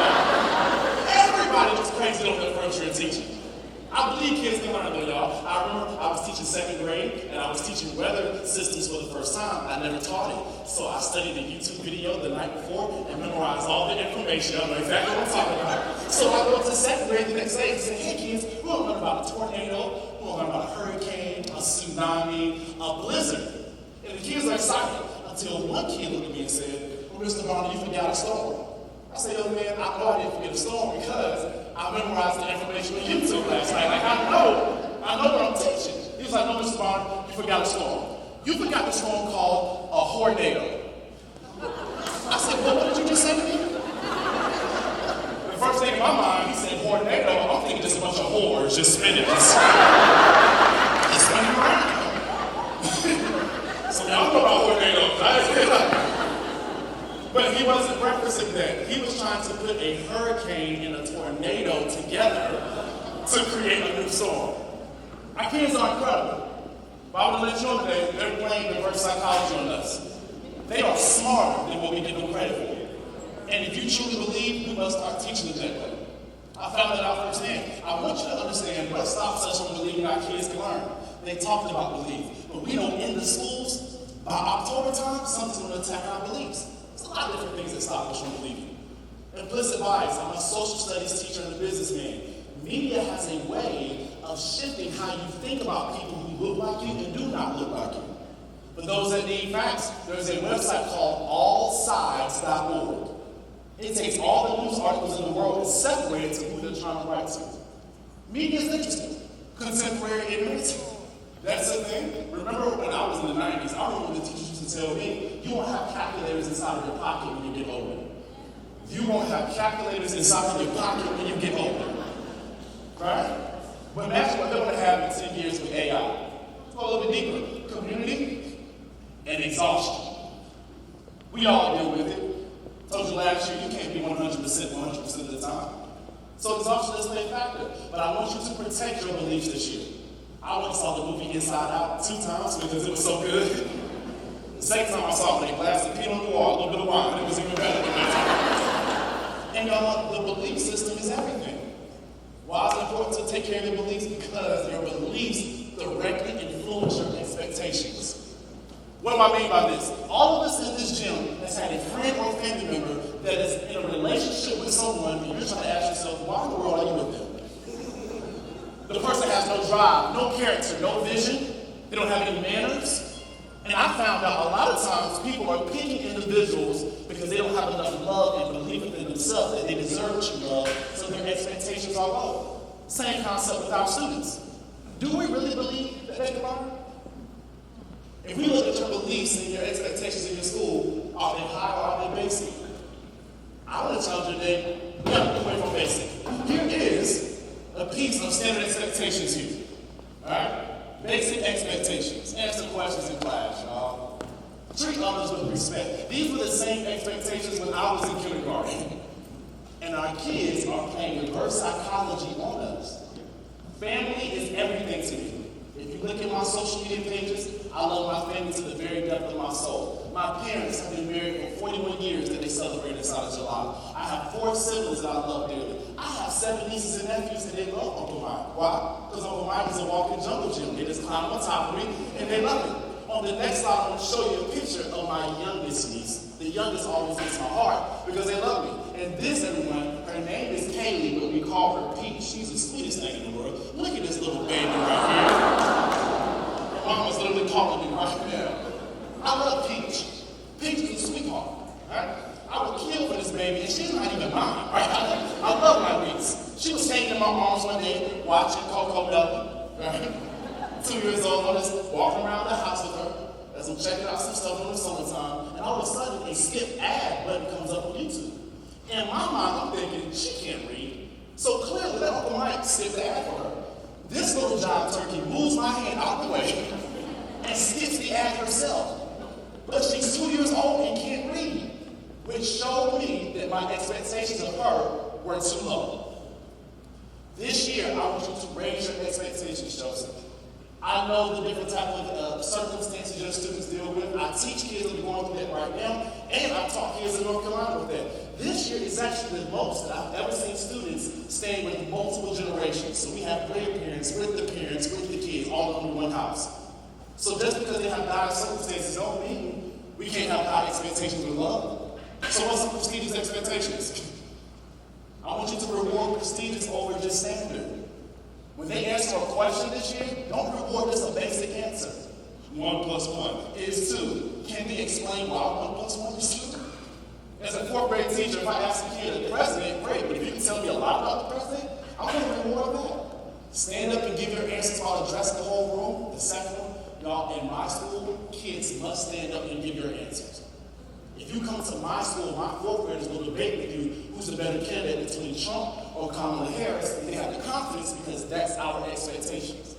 Everybody looks crazy on their first year teaching. I believe kids can learn though, y'all. I remember I was teaching 2nd grade and I was teaching weather systems for the first time. I never taught it. So I studied the YouTube video the night before and memorized all the information. I know exactly what I'm talking about. So I go to 2nd grade the next day and say, hey kids, we're going to learn about a tornado, we're going to learn about a hurricane, a tsunami, a blizzard. And the kids are excited until one kid looked at me and said, well, Mr. Bonner, you forgot a storm. I said, young man, I know I didn't forget a storm because I memorized the information on YouTube last night. Like, I know what I'm teaching. He was like, no, Mr. Bonner, you forgot a storm. You forgot the storm called a tornado. I said, well, what did you just say to me? The first thing in my mind, he said tornado. I'm thinking just a bunch of whores just spinning. Just spinning around. So y'all know about tornadoes, right? But he wasn't referencing that. He was trying to put a hurricane and a tornado together to create a new storm. Our kids are incredible. But I want to let you doing today, they're playing reverse psychology on us. They are smarter than what we give them credit for. And if you truly believe, we must start teaching it that way. I found that out firsthand. I want you to understand what stops us from believing our kids can learn. They talked about belief, but we know in the schools, by October time, something's going to attack our beliefs. There's a lot of different things that stop us from believing. Implicit bias. I'm a social studies teacher and a businessman. Media has a way of shifting how you think about people who look like you and do not look like you. For those that need facts, there's a website called allsides.org. It takes all the news articles in the world and separates it to who they're trying to write to. Media is interesting. Contemporary ignorance. That's the thing. Remember when I was in the 90s, I remember the teachers used to tell me, you won't have calculators inside of your pocket when you get older. You won't have calculators inside of your pocket when you get older. Right? But imagine what they're going to have in 10 years with AI. Let's go a little bit deeper. Community and exhaustion. We all deal with it. I told you last year, you can't be 100% of the time. So exhaustion is a factor. But I want you to protect your beliefs this year. I went and saw the movie Inside Out 2 times because it was so good. The second time I saw it, a glass of Pinot Noir, a little bit of wine, it was even better than that. And y'all, the belief system is everything. Why is it important to take care of your beliefs? Because your beliefs directly influence your expectations. What do I mean by this? All of us in this gym has had a friend or family member that is in a relationship with someone and you're trying to ask yourself, why in the world are you with them? The person has no drive, no character, no vision. They don't have any manners. And I found out a lot of times people are picking individuals because they don't have enough love and belief in themselves that they deserve what you love, so their expectations are low. Same concept with our students. Do we really believe that they can learn? If we look at your beliefs and your expectations in your school, are they high or are they basic? I want to tell you today, we have to get away from basic. Here is a piece of standard expectations here. Alright? Basic expectations. Answer questions in class, y'all. Treat others with respect. These were the same expectations when I was in kindergarten. And our kids are playing reverse psychology on us. Family is everything to me. If you look at my social media pages, I love my family to the very depth of my soul. My parents have been married for 41 years that they celebrate inside of July. I have 4 siblings that I love dearly. I have 7 nieces and nephews and they love Uncle Mike. Why? Because Uncle Mike is a walking jungle gym. They just climb on top of me and they love it. On the next slide, I'm going to show you a picture of my youngest niece. The youngest always gets my heart because they love me. And this, everyone, her name is Kaylee, but we call her Peach. She's the sweetest thing in the world. Look at this little baby right here. Mama's literally calling me right now. I love Peach. Peach is a sweetheart, right? I would kill for this baby, and she's not even mine, right? I love my niece. She was hanging in my arms one day, watching Coco Melon, right? 2 years old, I'm just walking around the house with her as I'm checking out some stuff in the summertime, and all of a sudden, a skip ad button comes up on YouTube. In my mind, I'm thinking, she can't read. So clearly, let Uncle Mike skip the ad for her. This little giant turkey moves my hand out the way and skips the ad herself. But she's 2 years old and can't read, which showed me that my expectations of her were too low. This year, I want you to raise your expectations, Joseph. I know the different type of circumstances your students deal with. I teach kids that are going through that right now, and I taught kids in North Carolina with that. This year is actually the most that I've ever seen students stay with multiple generations. So we have grandparents with the parents, with the kids, all under one house. So just because they have dire circumstances don't mean we can't have high expectations with love. So what's some prestigious expectations? I want you to reward prestigious over just standard. When they answer a question this year, don't reward just a basic answer. 1 plus 1 is 2. Can they explain why 1 plus 1 is 2? As a 4th grade teacher, if I ask a kid, the president, great, but if you can tell me a lot about the president, I'm going to reward that. Stand up and give your answers while address the whole room. The second one, y'all, in my school, kids must stand up and give your answers. If you come to my school, my 4th graders will debate with you who's the better candidate between Trump or Kamala Harris, and they have the confidence because that's our expectations.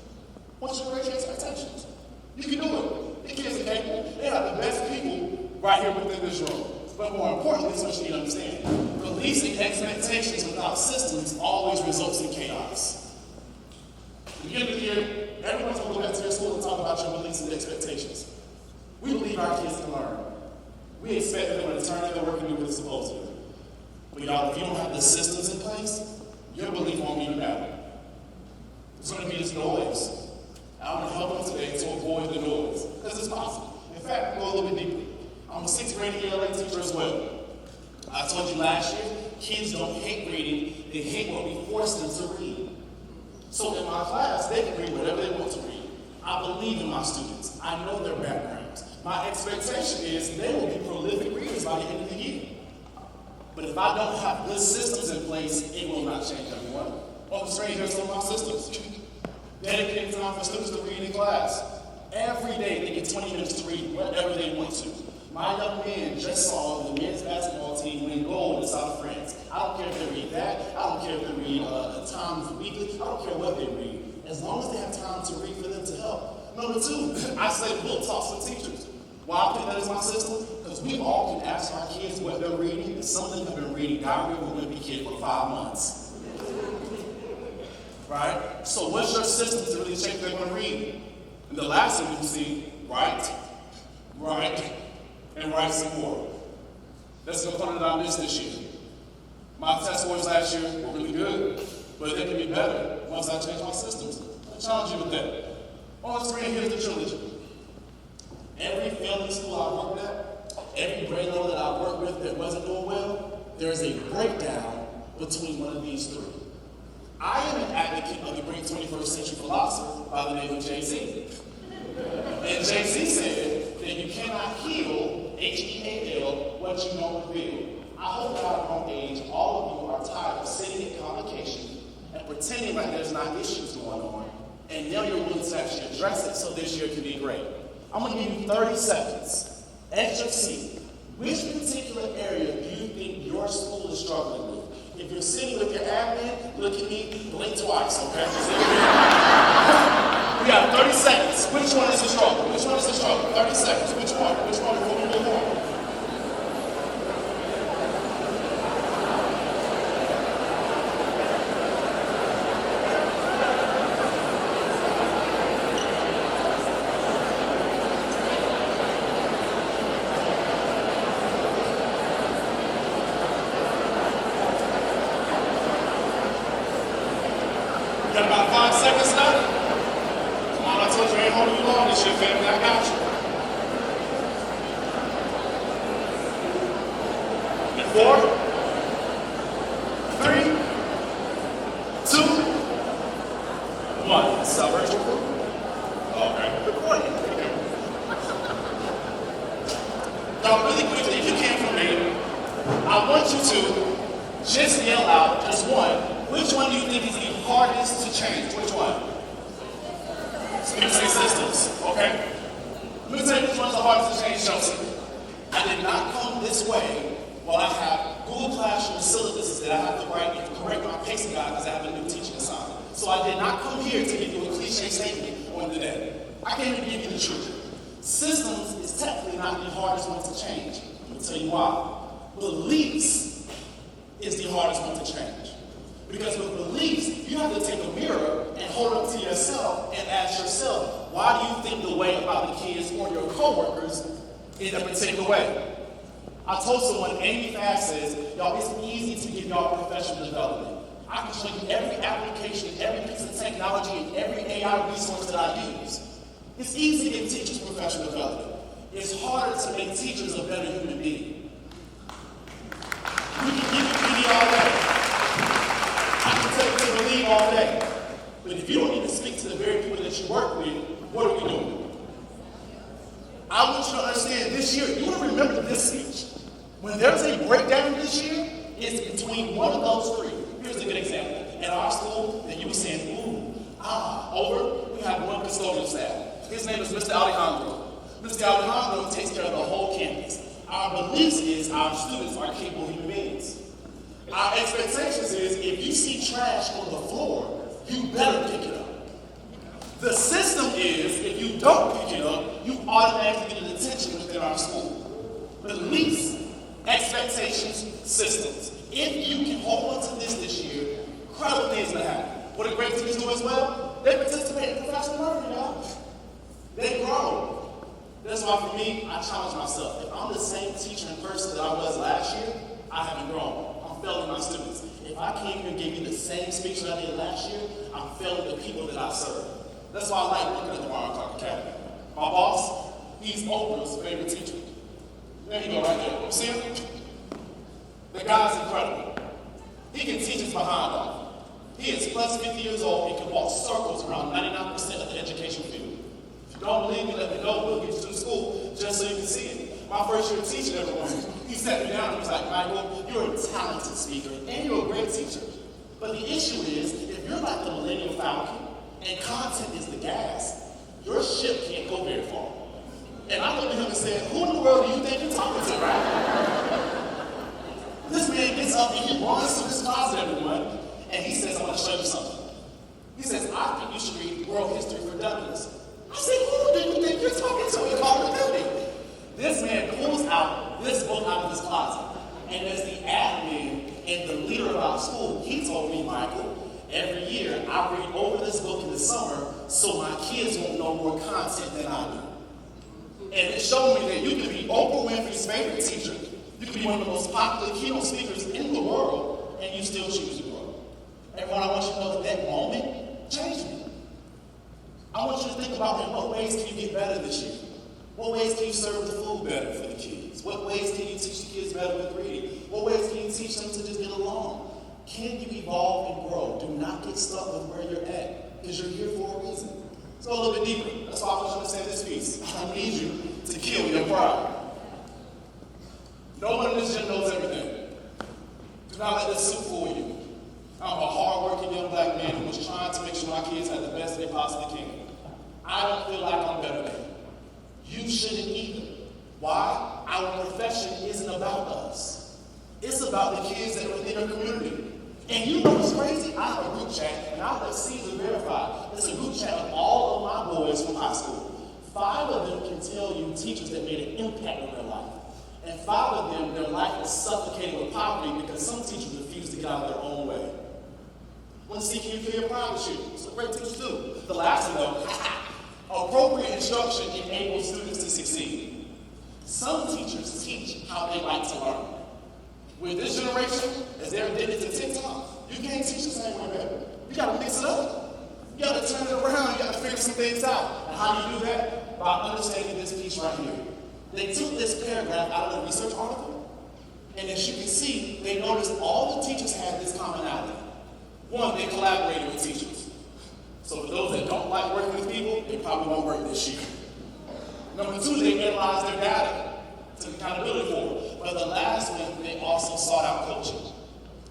What's your raise your expectations? You can do it. The kids are capable. They are the best people right here within this room. But more importantly, this is what you need to understand. Releasing expectations without systems always results in chaos. At the beginning of the year, everyone's going to go back to your school and talk about your beliefs. unrealistic expectations. We believe our kids can learn. We expect them to turn in their work and do what they're supposed to do. But y'all, if you don't have the systems in place, your belief won't even matter. It's going to be this noise. I want to help them today to avoid the noise, because it's possible. In fact, go a little bit deeper. I'm a 6th grade ELA teacher as well. I told you last year, kids don't hate reading, they hate what we force them to read. So in my class, they can read whatever they want to read. I believe in my students. I know their backgrounds. My expectation is they will be prolific readers by the end of the year. But if I don't have good systems in place, it will not change everyone. On the screen, here's some of my systems. Dedicated time for students to read in class. Every day they get 20 minutes to read whatever they want to. My young men just saw the men's basketball team win gold in the South of France. I don't care if they read that. I don't care if they read Times Weekly. I don't care what they read. As long as they have time to read for them to help. Number 2, I say book talks with teachers. Why I think that is my system? Because we all can ask our kids what they're reading, and some of them have been reading Diary of a Wimpy Kid for 5 months. Right? So what's your system to really check they're going to read? And the last one you see, write, and write some more. That's the component I missed this year. My test scores last year were really good, but they can be better once I change my systems. I challenge you with that. On the screen, here's the trilogy. Every family school I worked at, every grade level that I worked with that wasn't doing well, there is a breakdown between one of these 3. I am an advocate of the great 21st century philosopher by the name of Jay-Z. And Jay-Z said that you cannot heal, H-E-A-L, what you don't reveal. I hope that at a young age, all of you are tired of sitting in convocation and pretending like there's not issues going on, and now you're willing to actually address it so this year can be great. I'm going to give you 30 seconds. At your seat, which particular area do you think your school is struggling with? If you're sitting with your admin, look at me, blink twice, okay? We got 30 seconds. Which one is the struggle? Which one is the struggle? 30 seconds. Which one? Which one before we move on? You got about 5 seconds left? Come on, I told you I ain't holding you long this year, family. I got you. And 4, 3, 2, 1. This is our virtual group. Okay. Recording. Now, really quickly, if you can for me, I want you to just yell out just one. Which one do you think is the hardest to change? Which one? So you say systems, okay? Let me tell you which one's the hardest to change, Chelsea. I did not come this way while I have Google Classroom syllabuses that I have to write and correct my pacing guide because I have a new teaching assignment. So I did not come here to give you a cliche statement on the day. I came to give you the truth. Systems is technically not the hardest one to change. Let me tell you why. Beliefs is the hardest one to change. Because with beliefs, you have to take a mirror and hold up to yourself and ask yourself, why do you think the way about the kids or your coworkers in a particular way? I told someone, Amy Fast says, y'all, it's easy to give y'all professional development. I can show you every application, every piece of technology, and every AI resource that I use. It's easy to give teachers professional development. It's harder to make teachers a better human being. We can give you PD all day. I can tell you to believe all day. But if you don't even speak to the very people that you work with, what are we doing? I want you to understand this year, you want to remember this speech. When there's a breakdown this year, it's between one of those 3. Here's a good example. At our school, that you were saying, over, we have one custodial staff. His name is Mr. Alejandro. Mr. Alejandro takes care of the whole campus. Our beliefs is our students are capable human beings. Our expectations is if you see trash on the floor, you better pick it up. The system is if you don't pick it up, you automatically get an attention within our school. Beliefs, expectations, systems. If you can hold on to this year, incredible things will happen. What do great teachers do as well? They participate in professional learning, y'all. They grow. That's why for me, I challenge myself. If I'm the same teacher in person that I was last year, I haven't grown. I'm failing my students. If I came here and gave you the same speech that I did last year, I'm failing the people that I serve. That's why I like working at the Ron Clark Academy. My boss, he's Oprah's favorite teacher. There you go right there. You see him? The guy's incredible. He can teach his behind off. He is plus 50 years old and can walk circles around 99% of the education field. If you don't believe me, let me know. We'll get you to the school just so you can see it. My first year teaching everyone, he sat me down and he was like, Michael, you're a talented speaker and you're a great teacher. But the issue is, if you're like the Millennium Falcon and content is the gas, your ship can't go very far. And I looked at him and said, who in the world do you think you're talking to, right? This man gets up and he runs to his closet, everyone, and he says, I want to show you something. He says, I think you should read World History for Dummies. I said, who do you think you're talking to? He called me dummy. This man pulls out this book out of his closet. And as the admin and the leader of our school, he told me, Michael, every year I read over this book in the summer so my kids won't know more content than I do. And it showed me that you can be Oprah Winfrey's favorite teacher. You can be one of the most popular keynote speakers in the world, and you still choose to grow. Everyone, I want you to know that moment changed me. I want you to think about in what ways can you get better this year? What ways can you serve the food better for the kids? What ways can you teach the kids better with reading? What ways can you teach them to just get along? Can you evolve and grow? Do not get stuck with where you're at, because you're here for a reason. Let's go a little bit deeper. That's why I want you to say this piece. I need you to kill your pride. No one in this gym knows everything. Do not let this suit fool you. I'm a hard-working young black man who was trying to make sure my kids had the best they possibly can. I don't feel like I'm better than you. You shouldn't either. Why? Our profession isn't about us. It's about the kids that are within our community. And you know what's crazy? I have a group chat, and I'll let Caesar verify. It's a group chat of all of my boys from high school. 5 of them can tell you teachers that made an impact in their life. And 5 of them, their life is suffocating with poverty because some teachers refuse to get out of their own way. Want to see can you feel your pride this year? That's what great teachers do. The last one though, appropriate instruction enables students to succeed. Some teachers teach how they like to learn. With this generation, as they're addicted to TikTok, you can't teach the same way, baby. You gotta mix it up. You gotta turn it around, you gotta figure some things out. And how do you do that? By understanding this piece right here. They took this paragraph out of the research article, and as you can see, they noticed all the teachers had this commonality. One, they collaborated with teachers. So for those that don't like working with people, they probably won't work this year. Number 2, they analyzed their data, took accountability for it. But the last one, they also sought out coaching.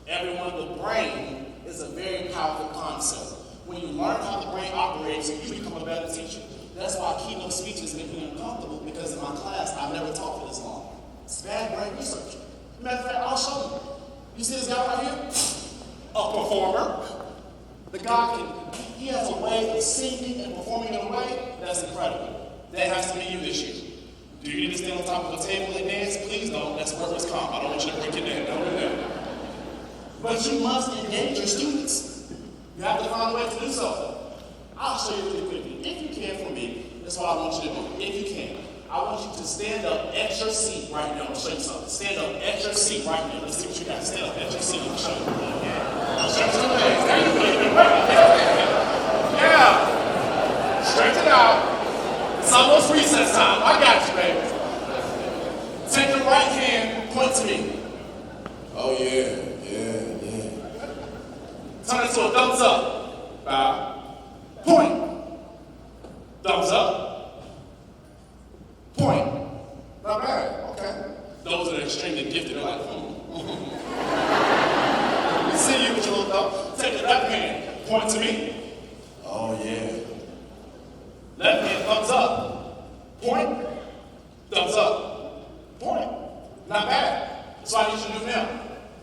Everyone, the brain is a very powerful concept. When you learn how the brain operates, you become a better teacher. That's why keynote speeches make me uncomfortable, because in my class, I've never taught for this long. It's bad brain research. Matter of fact, I'll show you. You see this guy right here? A performer. The guy he has a way of singing and performing in a way that's incredible. That has to be you this year. Do you need to stand on top of a table and dance? Please don't. That's workers' comp. I don't want you to break your neck. Don't do that. But you must engage your students. You have to find a way to do so. I'll show you really quickly. If you can for me, that's what I want you to do. If you can, I want you to stand up at your seat right now. I'll show you something. Stand up at your seat right now. Let's see what you got. Stand up at your seat. I'll show you. Stretch your legs. There you go. Yeah. Stretch it out. It's almost recess time. I got you, baby. Take your right hand, point to me. Oh, yeah. Turn it to a thumbs up. Bow. Point. Thumbs up. Point. Not bad. Okay. Those that are extremely gifted are like, I see you with your little thumb. Take the left hand, point to me. Oh, yeah. Left hand, thumbs up. Point. Thumbs up. Point. Not bad. That's what I need you to do now.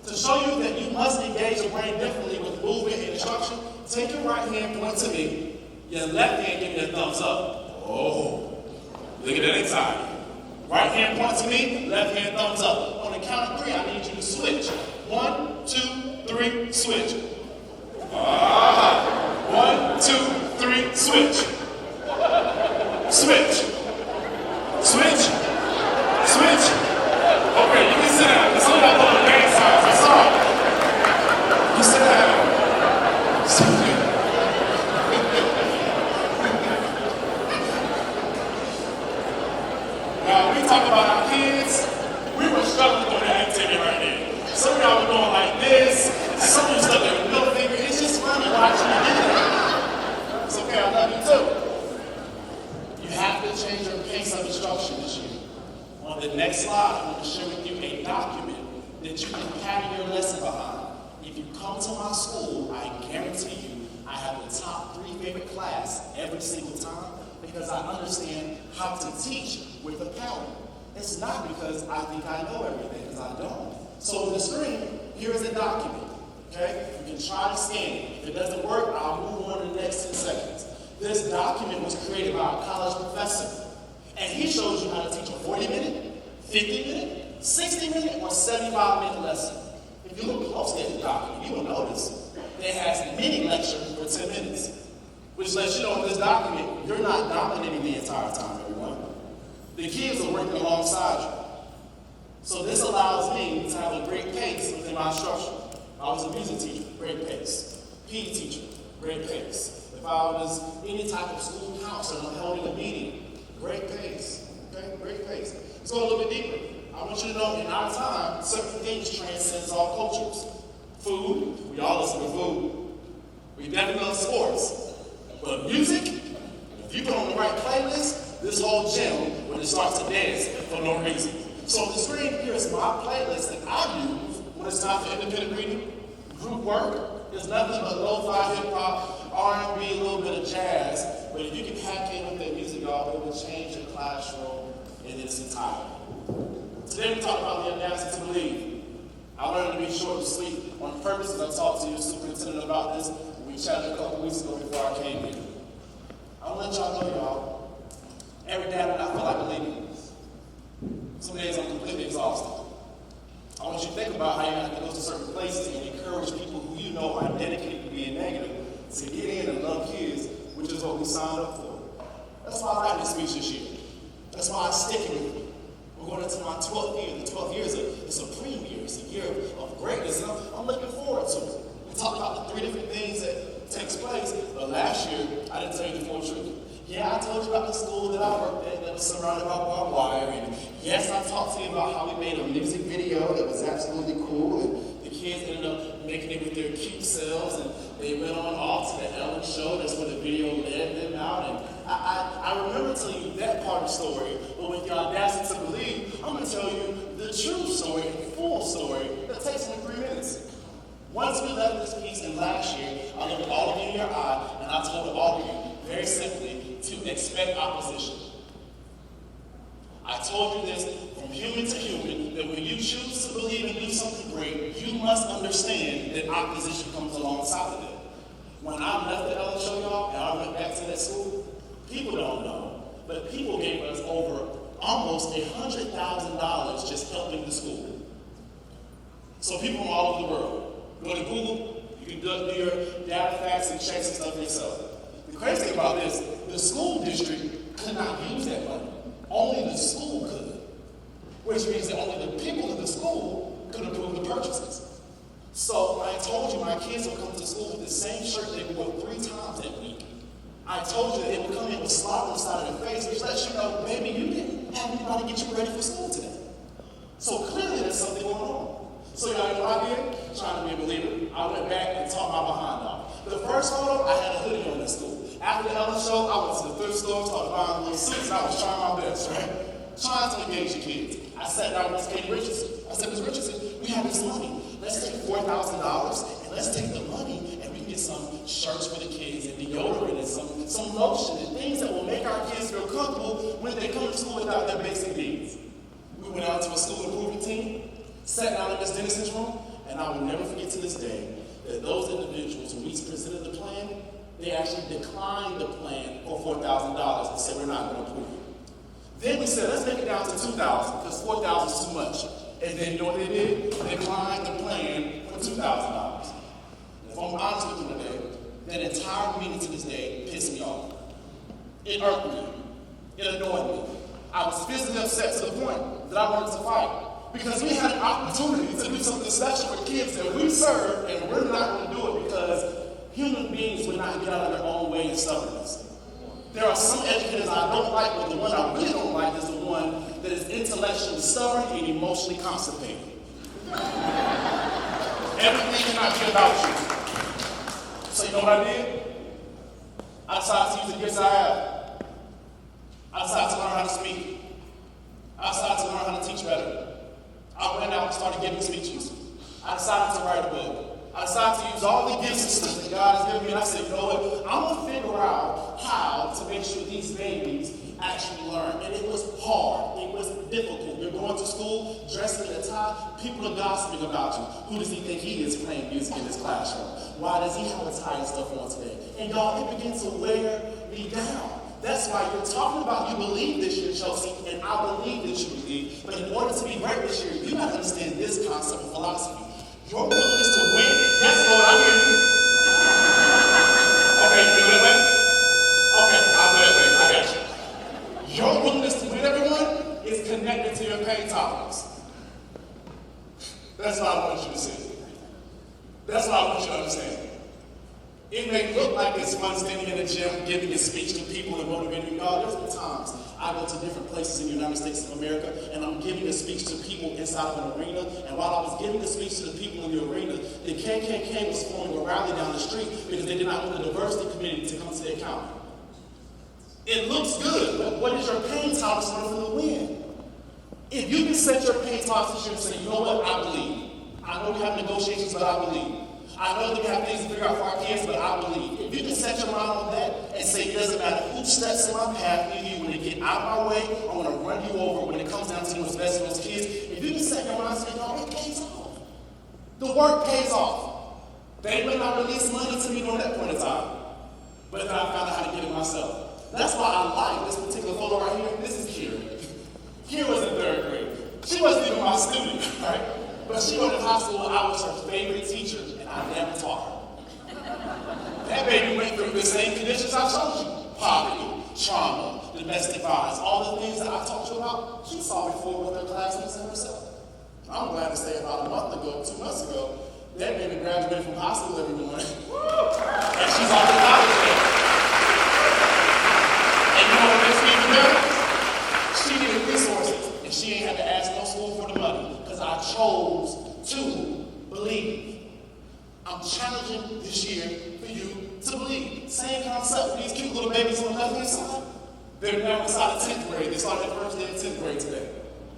To show you that you must engage your brain differently with movement and instruction, take your right hand, point to me. Your left hand, give me a thumbs up. Oh, look at that anxiety. Right hand, point to me. Left hand, thumbs up. On the count of 3, I need you to switch. 1, 2, 3, switch. 1, 2, 3, switch. Switch. Switch. Switch. Okay, you can sit down. Some of y'all little gang signs. I saw it. You sit down. Now, we talk about our kids. We were struggling through that activity right there. Some of y'all were going like this. Some of you stuck at the middle finger. It's just funny watching you do that. It's okay, I love you too. You have to change your pace of instruction this year. On the next slide, I'm going to share with you a document that you can carry your lesson behind. If you come to my school, I guarantee you I have the top 3 favorite class every single time because I understand how to teach with a pattern. It's not because I think I know everything, because I don't. So on the screen, here is a document. Okay? You can try to scan it. If it doesn't work, I'll move on to the next 10 seconds. This document was created by a college professor. And he shows you how to teach a 40-minute, 50-minute, 60-minute, or 75-minute lesson. If you look closely at the document, you will notice that it has mini lectures for 10 minutes. Which lets you know in this document, you're not dominating the entire time, everyone. The kids are working alongside you. So this allows me to have a great pace within my instruction. I was a music teacher, great pace. PE teacher, great pace. If I was any type of school counselor and I'm holding a meeting, great pace. Okay, great pace. Let's go a little bit deeper. I want you to know in our time, certain things transcend all cultures. Food, we all listen to food. We definitely love sports. But music, if you put on the right playlist, this whole gym when it starts to dance for no reason. So on the screen here is my playlist that I use when it's time for independent reading, group work. There's nothing but lo-fi, hip-hop, R&B, a little bit of jazz. But if you can pack in with that music, y'all, it will change your classroom in its entirety. Today we talk about the audacity to believe. I learned to be short and sweet on purpose as I talked to your superintendent about this. We chatted a couple weeks ago before I came here. I want to let y'all know, y'all, every day I do not feel like believing. Some days I'm completely exhausted. I want you to think about how you have to go to certain places and encourage people who you know are dedicated to being negative to get in and love kids, which is what we signed up for. That's why I write this speech this year. That's why I stick it with me. We're going into my 12th year. The 12th year is a supreme year. It's a year of greatness, and I'm looking forward to it. We talked about the 3 different things that takes place, but last year, I didn't tell you the full truth. Yeah, I told you about the school that I worked at that was surrounded by barbed wire, and yes, I talked to you about how we made a music video that was absolutely cool, and the kids ended up making it with their cute selves, and they went on off to the Ellen show. That's where the video led them out, and I remember telling you that part of the story, but with your audacity to believe, I'm going to tell you the true story, the full story, that takes only 3 minutes. Once we left this piece in last year, I looked all of you in your eye, and I told all of you, very simply, to expect opposition. I told you this from human to human, that when you choose to believe and do something great, you must understand that opposition comes alongside of it. When I left the Ellen show, y'all, and I went back to that school, people don't know, but people gave us over almost $100,000 just helping the school. So people from all over the world, go to Google, you can do your data facts and checks and stuff yourself. The crazy thing about this, the school district could not use that money. Only the school could. Which means that only the people in the school could approve the purchases. So I told you my kids will come to school with the same shirt they wore 3 times that week. I told you that they would come in with slop on the side of their face, which lets you know, baby, you didn't have anybody get you ready for school today. So clearly there's something going on. So y'all know what I did? Trying to be a believer. I went back and taught my behind off. The first photo, I had a hoodie on in school. After the Ellen show, I went to the thrift store, started buying little suits, and I was trying my best, right? Trying to engage the kids. I sat down with Miss Katie Richardson. I said, Miss Richardson, we have this money. Let's take $4,000 and let's take the money and we can get some shirts for the kids and deodorant and some lotion and things that will make our kids feel comfortable when they come to school without their basic needs. We went out to a school improvement team, sat down in Miss Dennison's room, and I will never forget to this day that those individuals, when we presented the plan, they actually declined the plan for $4,000 and said, we're not going to approve it. Then we said, let's make it down to $2,000 because $4,000 is too much. And then you know what they did? They declined the plan for $2,000. If I'm honest with you today, that entire meeting to this day pissed me off. It irked me. It annoyed me. I was physically upset to the point that I wanted to fight. Because we had an opportunity to do something special for kids that we serve, and we're not going to do it because human beings would not get out of their own way and stubbornness. There are some educators I don't like, but the one I really don't like is the one that is intellectually stubborn and emotionally constipated. Everything cannot be about you. So you know what I did? I decided to use the gifts I have. I decided to learn how to speak. I decided to learn how to teach better. I went out and started giving speeches. I decided to write a book. I decided to use all the gifts and stuff that God has given me, and I said, you know what? I'm going to figure out how to make sure these babies actually learn. And it was hard. It was difficult. You're going to school, dressed in a tie, people are gossiping about you. Who does he think he is playing music in his classroom? Why does he have a tie and stuff on today? And y'all, it begins to wear me down. That's why you're talking about you believe this year, Chelsea, and I believe that you believe. But in order to be great this year, you got to understand this concept of philosophy. Your willingness to win. Yes, Lord, I hear you. Okay, wait. Okay, wait, I got you. Your willingness to win, everyone, is connected to your pain tolerance. That's what I want you to see. That's what I want you to understand. It may look like it's fun standing in a gym, giving a speech to people and motivating y'all. There's been times I go to different places in the United States of America and I'm giving a speech to people inside of an arena. And while I was giving a speech to the people in the arena, the KKK was forming a rally down the street because they did not want the diversity committee to come to their county. It looks good, but what is your pain tolerance for the win? If you can set your pain tolerance this year and say, you know what, I believe. I know we have negotiations, but I believe. I know that we have things to figure out for our kids, but I believe. If you can set your mind on that and say it doesn't matter who steps in my path, either you want to get out of my way or want to run you over when it comes down to what's best for those kids, if you can set your mind and say, no, it pays off. The work pays off. They may not release money to me during that point in time, but then I found out how to get it myself. That's why I like this particular photo right here. This is Kira. Kira was in 3rd grade. She wasn't even my student, right? But she went to high school and I was her favorite teacher, and I never taught her. That baby went through the same conditions I showed you. Poverty, trauma, domestic violence, all the things that I talked to you about, she saw before with her classmates and herself. I'm glad to say about a month ago, 2 months ago, that baby graduated from high school every morning. And she's off to college now. And you know what makes me even better? She needed resources, and she ain't had to ask no school for the money. I chose to believe. I'm challenging this year for you to believe. Same concept with these cute little babies on the left-hand side. They're now inside of 10th grade. They started their first day of 10th grade today.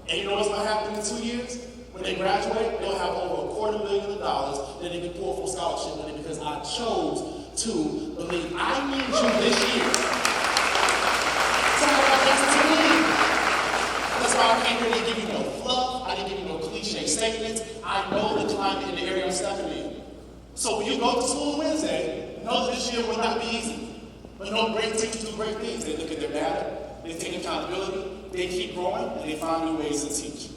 And you know what's going to happen in 2 years? When they graduate, they'll have over $250,000 that they can pull for scholarship money because I chose to believe. I need you this year to believe. That's why I came here to give you no fluff. I didn't give you no cliche statements. I know the climate in the area I'm stepping in. So when you go to school Wednesday, know that this year will not be easy. But no, great teachers do great things. They look at their data, they take accountability, they keep growing, and they find new ways to teach.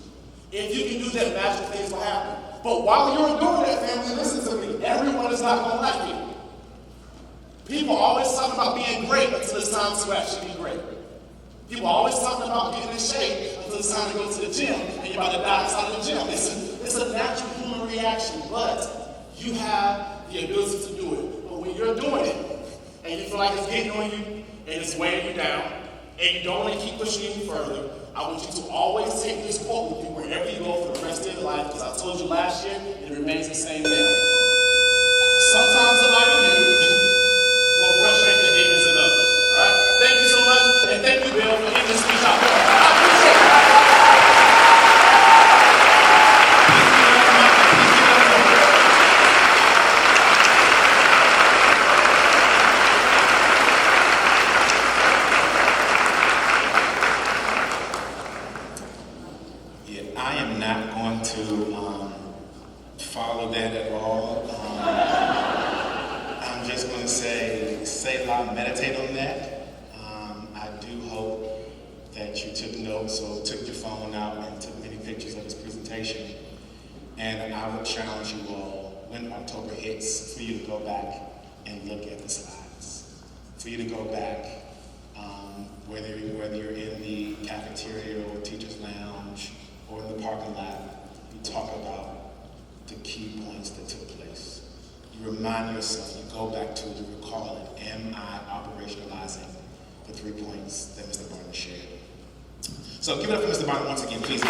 If you can do that, magic things will happen. But while you're doing that, family, listen to me. Everyone is not going to like you. People always talk about being great until it's time to actually be great. People are always talking about getting in shape until it's time to go to the gym, and you're about to die inside of the gym. It's a natural human reaction, but you have the ability to do it. But when you're doing it, and you feel like it's getting on you, and it's weighing you down, and you don't want to keep pushing any further, I want you to always take this quote with you wherever you go for the rest of your life, because I told you last year, and it remains the same now. Sometimes the light of you will frustrate the demons in others. All right? Thank you so much, and thank you, Bill, for getting this speech out there. I appreciate it. I am not going to follow that at all. I'm just going to say a lot, meditate on that. I do hope that you took notes or took your phone out and took many pictures of this presentation. And I would challenge you all, when October hits, for you to go back and look at the slides. For you to go back Whether you're in the cafeteria or teacher's lounge or in the parking lot, you talk about the key points that took place. You remind yourself, you go back to it, you recall it. Am I operationalizing the 3 points that Mr. Barton shared? So give it up for Mr. Barton once again, please.